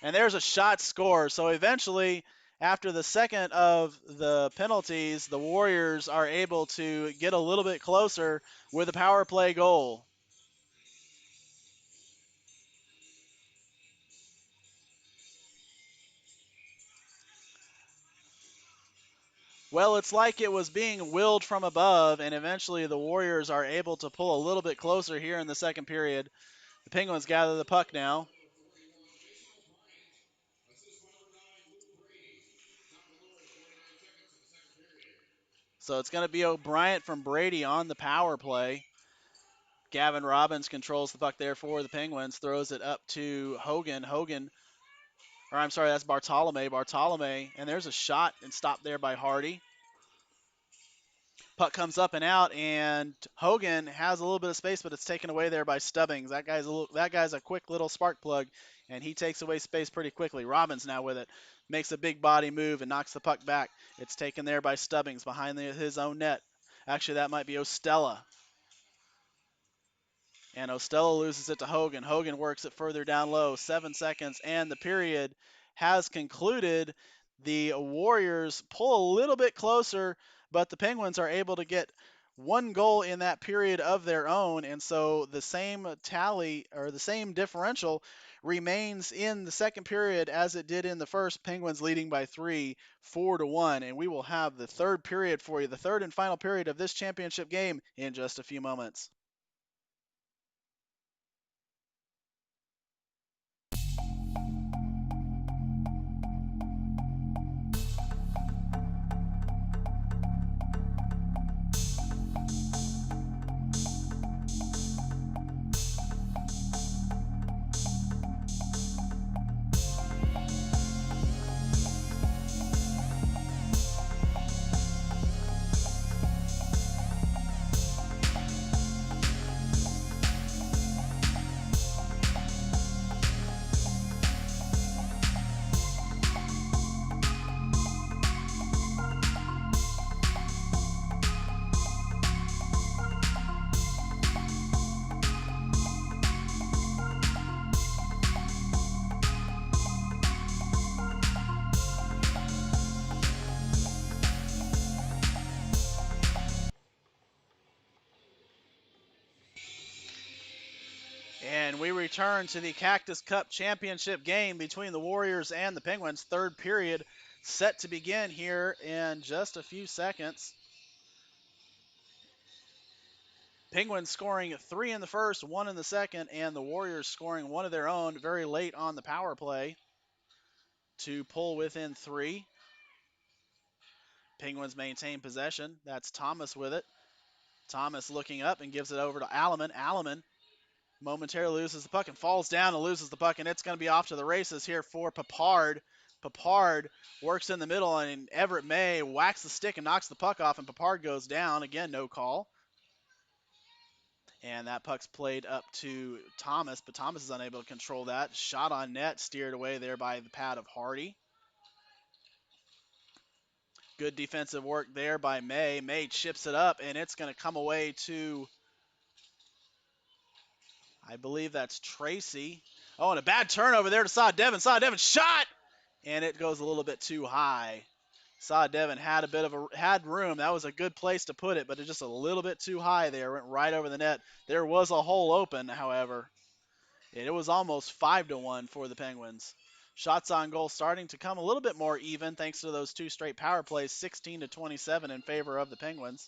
And there's a shot score. So eventually, after the second of the penalties, the Warriors are able to get a little bit closer with a power play goal. Well, it's like it was being willed from above, and eventually the Warriors are able to pull a little bit closer here in the second period. The Penguins gather the puck now. So it's going to be O'Brien from Brady on the power play. Gavin Robbins controls the puck there for the Penguins, throws it up to Hogan. Or I'm sorry, that's Bartolome, and there's a shot and stopped there by Hardy. Puck comes up and out, and Hogan has a little bit of space, but it's taken away there by Stubbings. That guy's a quick little spark plug, and he takes away space pretty quickly. Robbins now with it, makes a big body move and knocks the puck back. It's taken there by Stubbings behind his own net. Actually, that might be Ostella. And Ostella loses it to Hogan. Hogan works it further down low. 7 seconds, and the period has concluded. The Warriors pull a little bit closer, but the Penguins are able to get one goal in that period of their own. And so the same tally or the same differential remains in the second period as it did in the first. Penguins leading by 3, 4-1. And we will have the third period for you, the third and final period of this championship game in just a few moments. return to the Cactus Cup Championship game between the Warriors and the Penguins. Third period set to begin here in just a few seconds. Penguins scoring 3 in the first, 1 in the second, and the Warriors scoring one of their own very late on the power play to pull within 3. Penguins maintain possession. That's Thomas with it. Thomas looking up and gives it over to Alleman. Alleman momentarily loses the puck and falls down and loses the puck, and it's going to be off to the races here for Papard. Papard works in the middle, and Everett May whacks the stick and knocks the puck off, and Papard goes down. Again, no call. And that puck's played up to Thomas, but Thomas is unable to control that. Shot on net, steered away there by the pad of Hardy. Good defensive work there by May. May chips it up, and it's going to come away to, I believe that's Tracy. Oh, and a bad turnover there to Saw Devin. Saw Devin shot, and it goes a little bit too high. Saw Devin had a bit of had room. That was a good place to put it, but it's just a little bit too high there. Went right over the net. There was a hole open, however. And it was almost 5-1 for the Penguins. Shots on goal starting to come a little bit more even thanks to those 2 straight power plays, 16-27 in favor of the Penguins.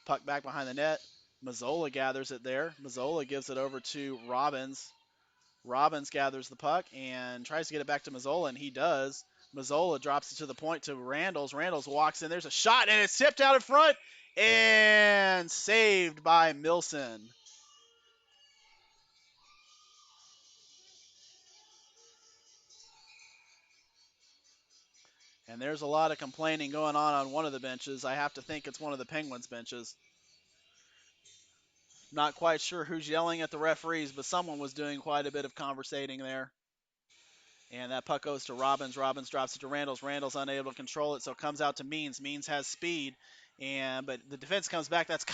Puck back behind the net. Mazzola gathers it there. Mazzola gives it over to Robbins. Robbins gathers the puck and tries to get it back to Mazzola, and he does. Mazzola drops it to the point to Randalls. Randalls walks in. There's a shot, and it's tipped out in front and saved by Milson. And there's a lot of complaining going on one of the benches. I have to think it's one of the Penguins benches. Not quite sure who's yelling at the referees, but someone was doing quite a bit of conversating there. And that puck goes to Robbins. Robbins drops it to Randalls. Randalls unable to control it, so it comes out to Means. Means has speed, but the defense comes back. That's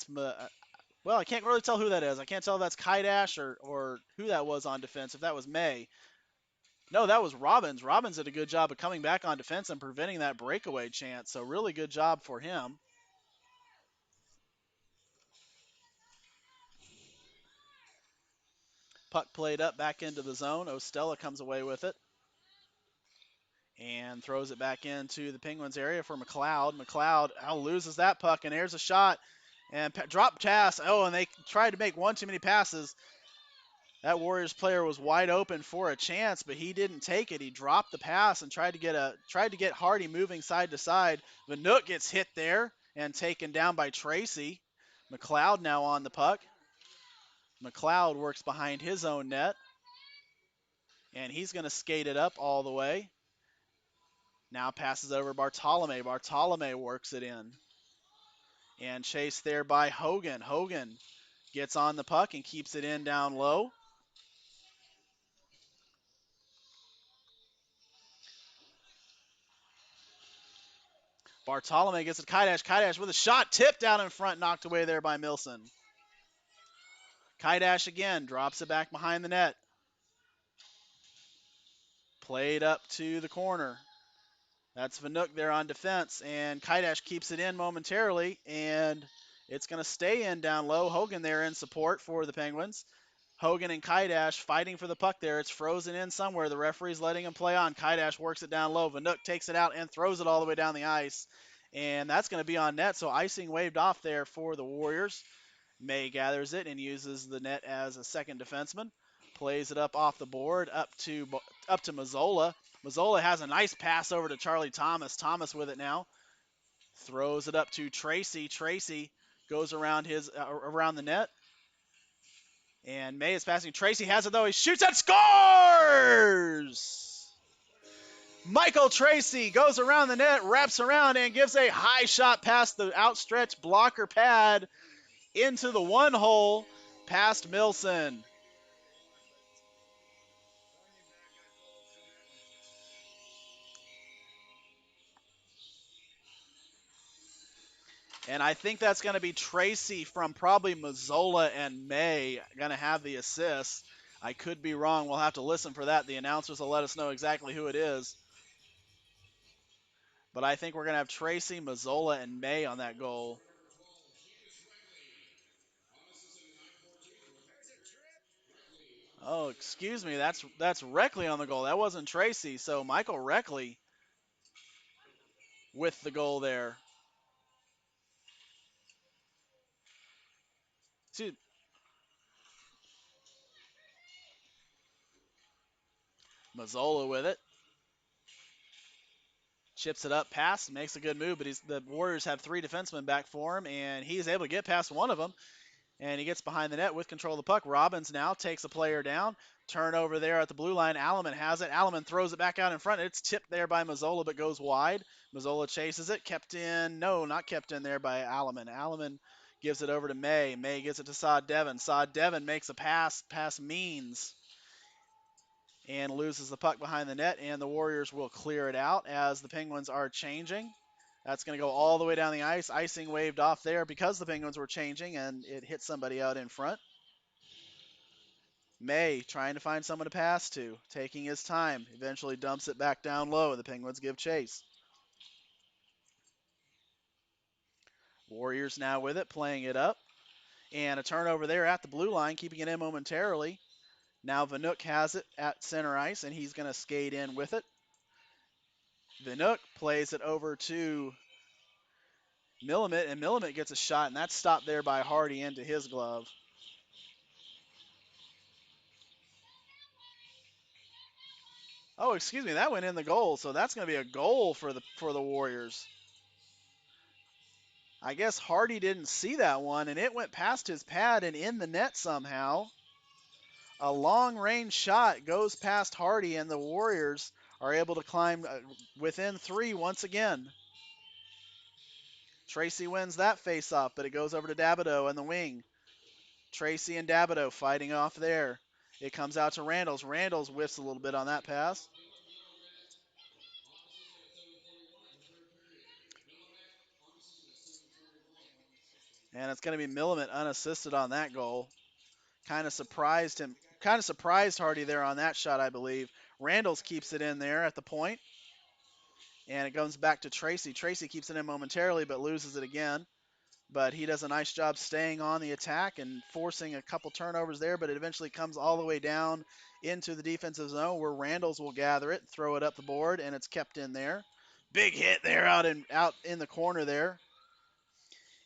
well, I can't really tell who that is. I can't tell if that's Kaidash or who that was on defense. If that was May. No, that was Robbins. Robbins did a good job of coming back on defense and preventing that breakaway chance. So really good job for him. Puck played up back into the zone. Ostella comes away with it and throws it back into the Penguins area for McLeod. McLeod loses that puck, and there's a shot. And drop pass. Oh, and they tried to make one too many passes. That Warriors player was wide open for a chance, but he didn't take it. He dropped the pass and tried to get Hardy moving side to side. Vanook gets hit there and taken down by Tracy. McLeod now on the puck. McLeod works behind his own net, and he's going to skate it up all the way. Now passes over Bartolome. Bartolome works it in. And chased there by Hogan. Hogan gets on the puck and keeps it in down low. Bartolome gets it to Kaidash. Kaidash with a shot tipped out in front, knocked away there by Milson. Kaidash again drops it back behind the net. Played up to the corner. That's Vanook there on defense, and Kaidash keeps it in momentarily, and it's going to stay in down low. Hogan there in support for the Penguins. Hogan and Kaidash fighting for the puck there. It's frozen in somewhere. The referee's letting him play on. Kaidash works it down low. Vanook takes it out and throws it all the way down the ice. And that's going to be on net, so icing waved off there for the Warriors. May gathers it and uses the net as a second defenseman. Plays it up off the board up to Mazzola. Mazzola has a nice pass over to Charlie Thomas. Thomas with it now. Throws it up to Tracy. Tracy goes around around the net. And May is passing. Tracy has it though. He shoots and scores! Michael Tracy goes around the net, wraps around, and gives a high shot past the outstretched blocker pad into the one hole past Milson. And I think that's going to be Tracy from probably Mazzola and May going to have the assist. I could be wrong. We'll have to listen for that. The announcers will let us know exactly who it is. But I think we're going to have Tracy, Mazzola, and May on that goal. Oh, excuse me. That's Reckley on the goal. That wasn't Tracy. So Michael Reckley with the goal there. See, Mazzola with it. Chips it up, pass, makes a good move, but the Warriors have three defensemen back for him, and he's able to get past one of them, and he gets behind the net with control of the puck. Robbins now takes a player down. Turnover there at the blue line. Alleman has it. Alleman throws it back out in front. It's tipped there by Mazzola, but goes wide. Mazzola chases it. Kept in. No, not kept in there by Alleman. Alleman gives it over to May. May gives it to Saad Devon. Saad Devon makes a pass. Pass Means and loses the puck behind the net, and the Warriors will clear it out as the Penguins are changing. That's going to go all the way down the ice. Icing waved off there because the Penguins were changing, and it hit somebody out in front. May trying to find someone to pass to, taking his time, eventually dumps it back down low, and the Penguins give chase. Warriors now with it, playing it up, and a turnover there at the blue line, keeping it in momentarily. Now Vanook has it at center ice, and he's going to skate in with it. Vanook plays it over to Millimit, and Millimit gets a shot, and that's stopped there by Hardy into his glove. Oh, excuse me, that went in the goal, so that's going to be a goal for the Warriors. I guess Hardy didn't see that one, and it went past his pad and in the net somehow. A long-range shot goes past Hardy, and the Warriors are able to climb within three once again. Tracy wins that face-off, but it goes over to Dabido in the wing. Tracy and Dabido fighting off there. It comes out to Randalls. Randalls whiffs a little bit on that pass. And it's going to be Millimet unassisted on that goal. Kind of surprised him. Kind of surprised Hardy there on that shot, I believe. Randalls keeps it in there at the point. And it comes back to Tracy. Tracy keeps it in momentarily, but loses it again. But he does a nice job staying on the attack and forcing a couple turnovers there, but it eventually comes all the way down into the defensive zone where Randalls will gather it, throw it up the board, and it's kept in there. Big hit there out in the corner there.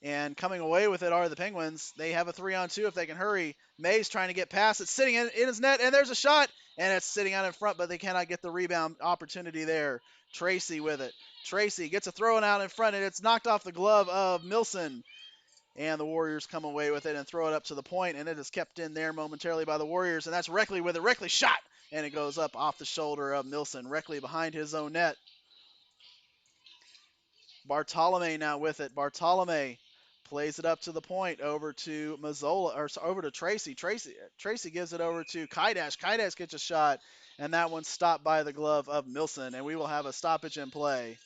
And coming away with it are the Penguins. They have a 3-on-2 if they can hurry. May's trying to get past. It's sitting in his net, and there's a shot, and it's sitting out in front, but they cannot get the rebound opportunity there. Tracy with it. Tracy gets a throw out in front, and it's knocked off the glove of Milson. And the Warriors come away with it and throw it up to the point, and it is kept in there momentarily by the Warriors, and that's Reckley with it. Reckley shot, and it goes up off the shoulder of Milson. Reckley behind his own net. Bartolome now with it. Bartolome plays it up to the point over to Mazzola, or over to Tracy. Tracy gives it over to Kaidash. Kaidash gets a shot, and that one's stopped by the glove of Milson, and we will have a stoppage in play.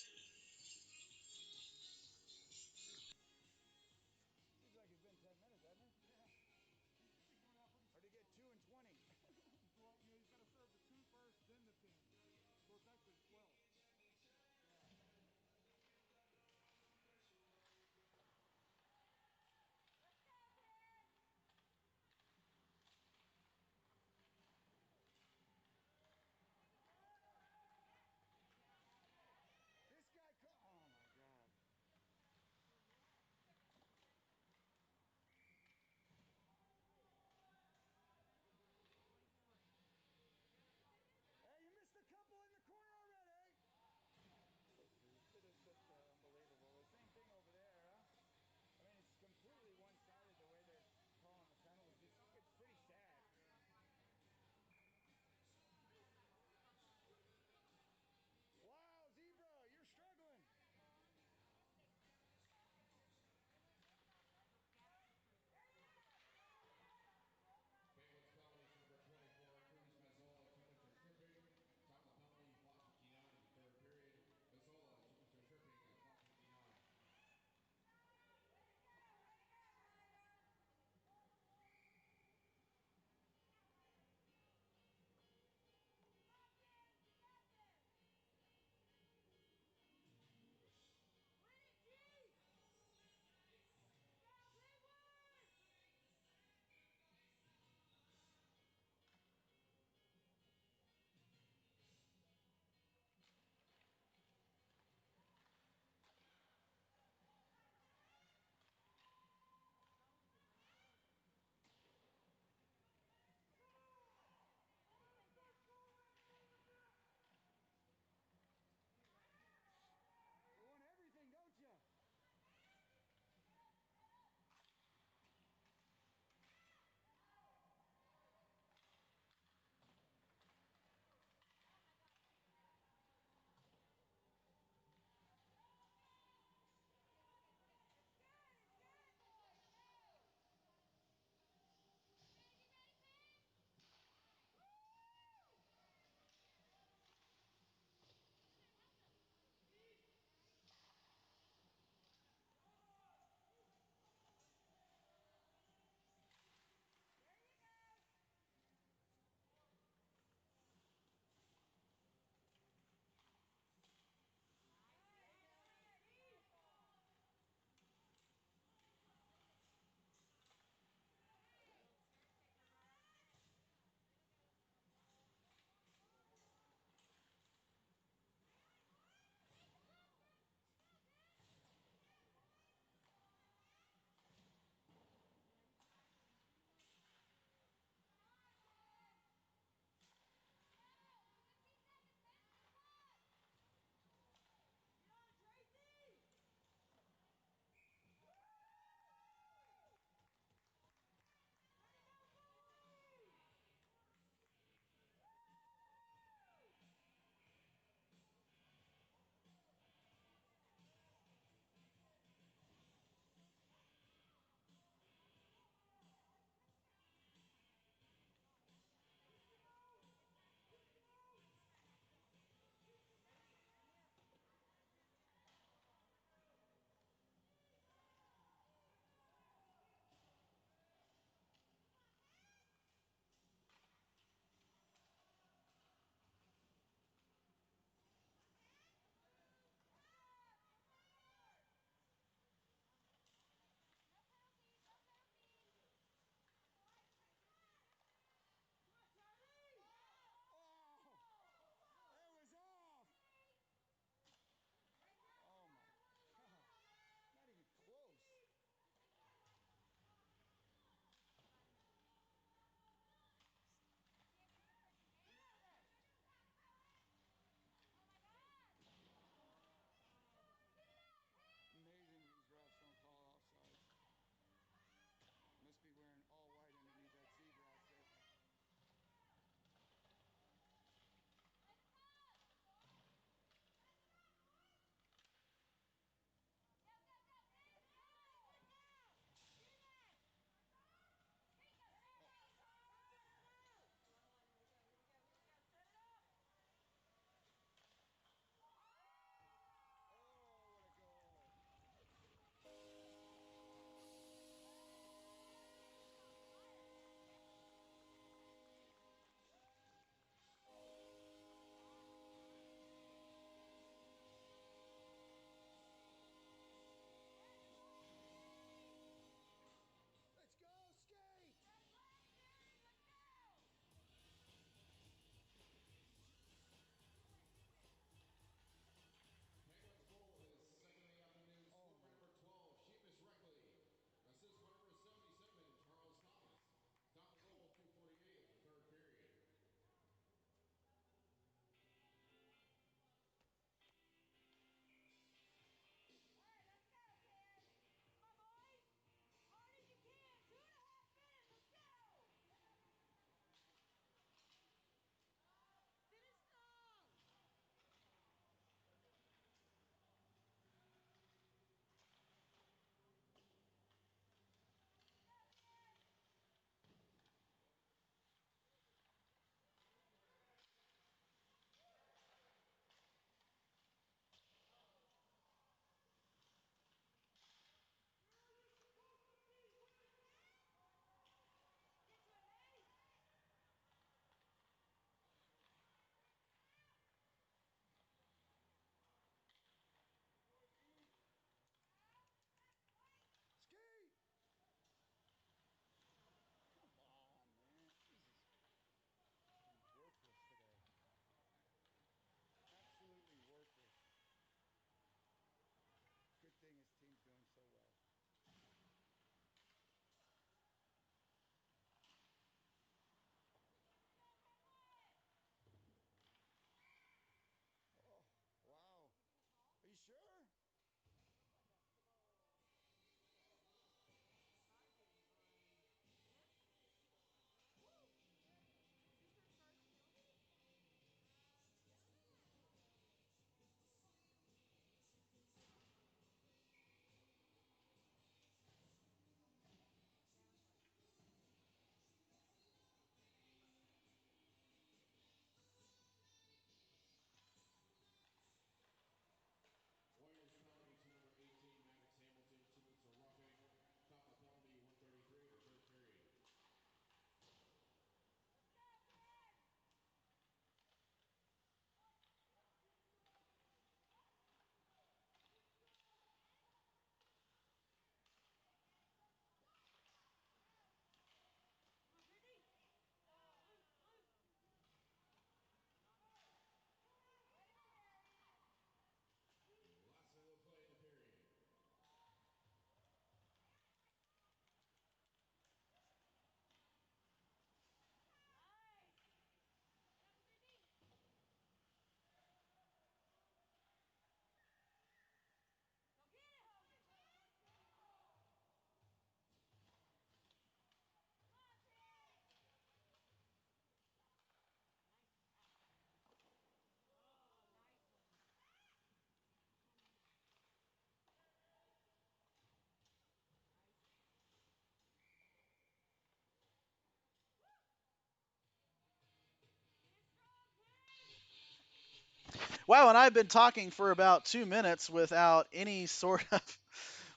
Wow, and I've been talking for about 2 minutes without any sort of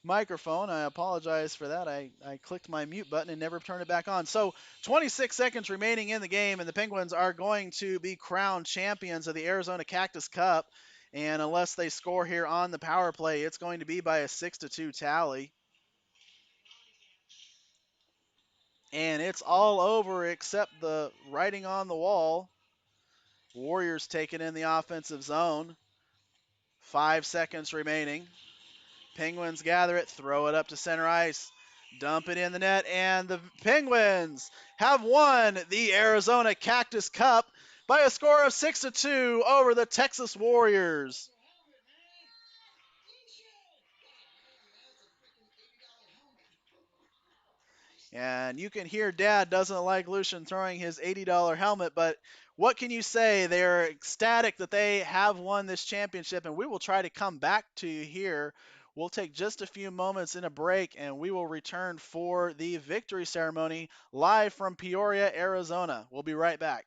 microphone. I apologize for that. I clicked my mute button and never turned it back on. So 26 seconds remaining in the game, and the Penguins are going to be crowned champions of the Arizona Cactus Cup. And unless they score here on the power play, it's going to be by a 6-2 tally. And it's all over except the writing on the wall. Warriors taking in the offensive zone. 5 seconds remaining. Penguins gather it, throw it up to center ice, dump it in the net, and the Penguins have won the Arizona Cactus Cup by a score of 6-2 over the Texas Warriors. And you can hear Dad doesn't like Lucian throwing his $80 helmet, but what can you say? They're ecstatic that they have won this championship, and we will try to come back to you here. We'll take just a few moments in a break, and we will return for the victory ceremony live from Peoria, Arizona. We'll be right back.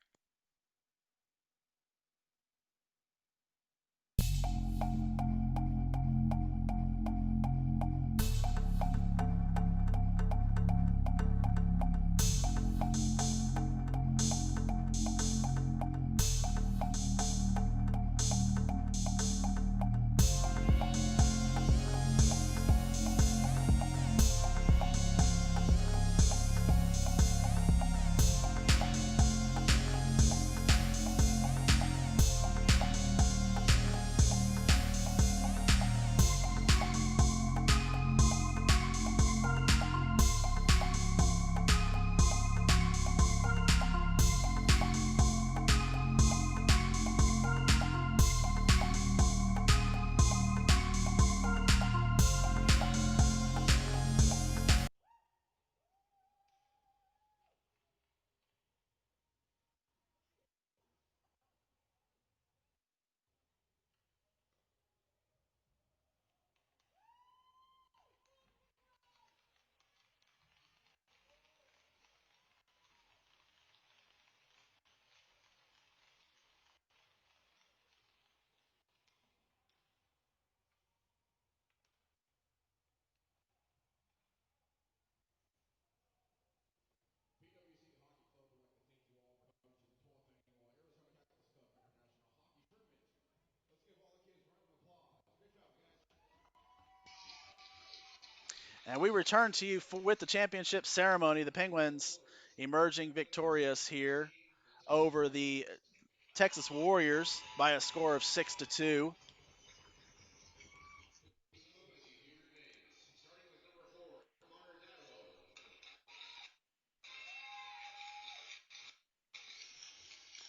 And we return to you with the championship ceremony. The Penguins emerging victorious here over the Texas Warriors by a score of 6-2.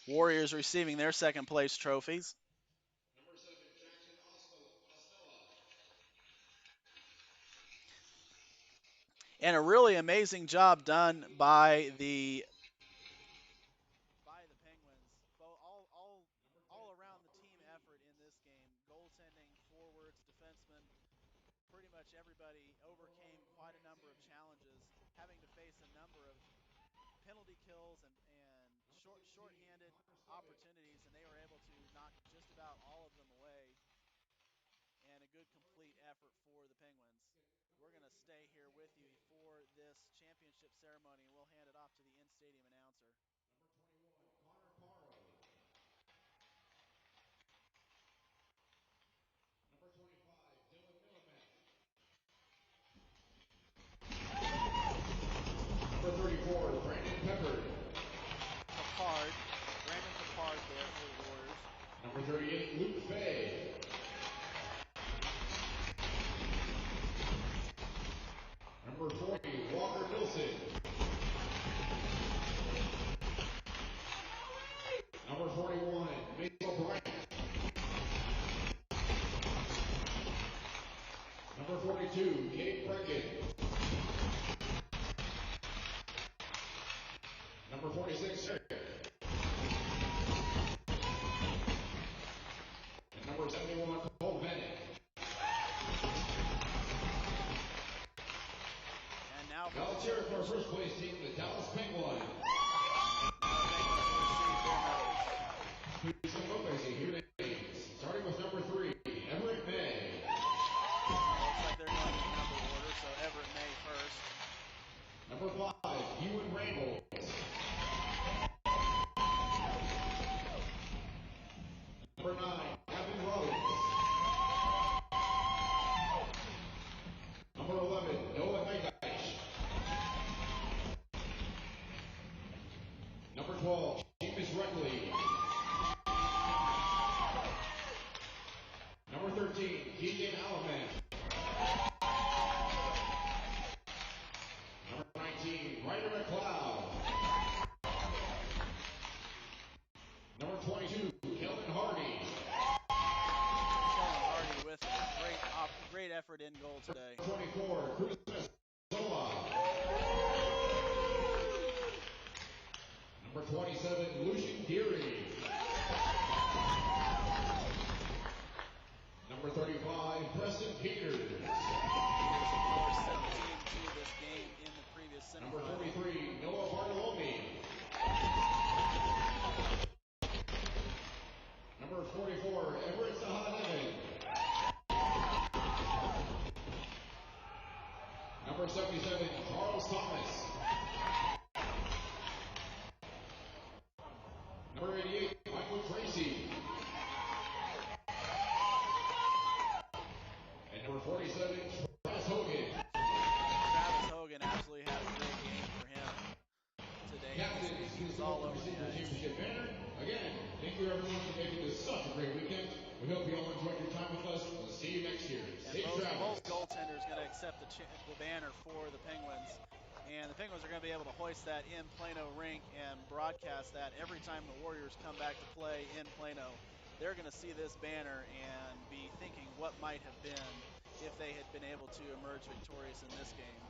Warriors receiving their second place trophies. And a really amazing job done by the Penguins. All around the team effort in this game. Goaltending, forwards, defensemen, pretty much everybody overcame quite a number of challenges, having to face a number of penalty kills and shorthanded opportunities, and they were able to knock just about all of them away. And a good complete effort for the Penguins. We're going to stay here with you for this championship ceremony, and we'll hand it off to the in-stadium announcer. Number 34, Brandon Pepper. Picard, Brandon Picard there for the Warriors. Number 38, Luke Fay. Number 40, Walker Wilson. Number 41, Mason Bryant. Number 42, Kate Brecken. Number 46, Eric. And number 71, Cole Bennett. And now Now let's hear it for our first place team, the Dallas Penguins. Penguins will receive their medals. Please come up as you hear the names. Starting 22, Kelvin Hardy. Kellen Hardy with a great effort in goal today. 24, Cruz Zola. Number 27, Lucian Geary. Number 35, Preston Peters. Peters, of course, set the team to this game in the previous Number semifinal. 43, Noah Bartolome. Number 44, Everett Sahanagan. Number 77, Charles Thomas. Number 88, Michael Tracy. And number 47, Travis Hogan. Travis Hogan absolutely had a great game for him today. Captains, He was all over the Super ice. Championship banner. Again, thank you everyone for making this such a great weekend. We hope you all enjoyed your time with us. We'll see you next year. Safe travels. Both goaltenders going to accept the banner for the Penguins. And the Penguins are going to be able to hoist that in Plano Rink and broadcast that every time the Warriors come back to play in Plano. They're going to see this banner and be thinking what might have been if they had been able to emerge victorious in this game.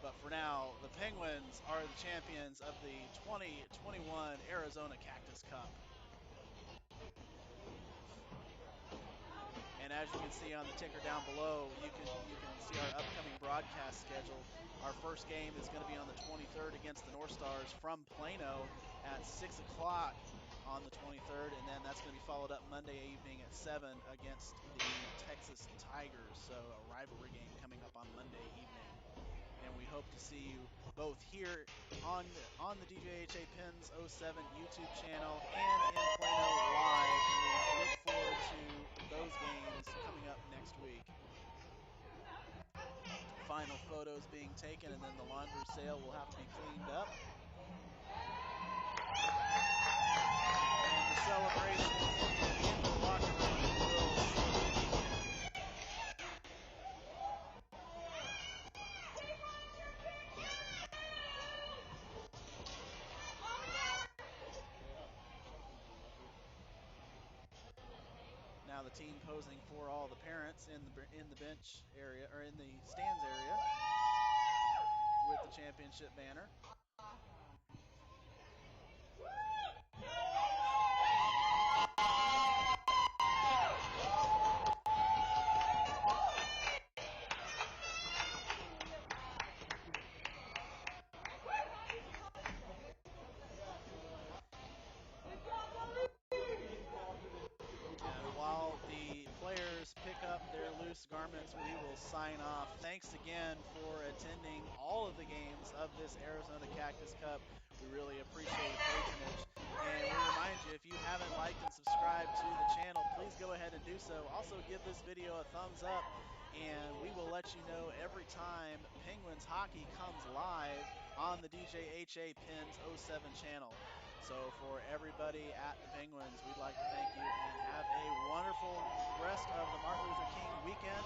But for now, the Penguins are the champions of the 2021 Arizona Cactus Cup. And as you can see on the ticker down below, you can see our upcoming broadcast schedule. Our first game is going to be on the 23rd against the North Stars from Plano at 6 o'clock on the 23rd, and then that's going to be followed up Monday evening at 7 against the Texas Tigers. So a rivalry game coming up on Monday evening. And we hope to see you both here on the DJHA Pins 07 YouTube channel and in Plano live. And we look forward to those games coming up next week. Final photos being taken, and then the laundry sale will have to be cleaned up. And the celebration in the locker room will shortly begin. Now the team posing for all the parents in the bench area, or in the stands area, with the championship banner. And while the players pick up their loose garments, we will sign off. Thanks again for attending all of the games of this Arizona Cactus Cup. We really appreciate your patronage. And we remind you, if you haven't liked and subscribed to the channel, please go ahead and do so. Also, give this video a thumbs up, and we will let you know every time Penguins hockey comes live on the DJHA Pins 07 channel. So for everybody at the Penguins, we'd like to thank you and have a wonderful rest of the Martin Luther King weekend.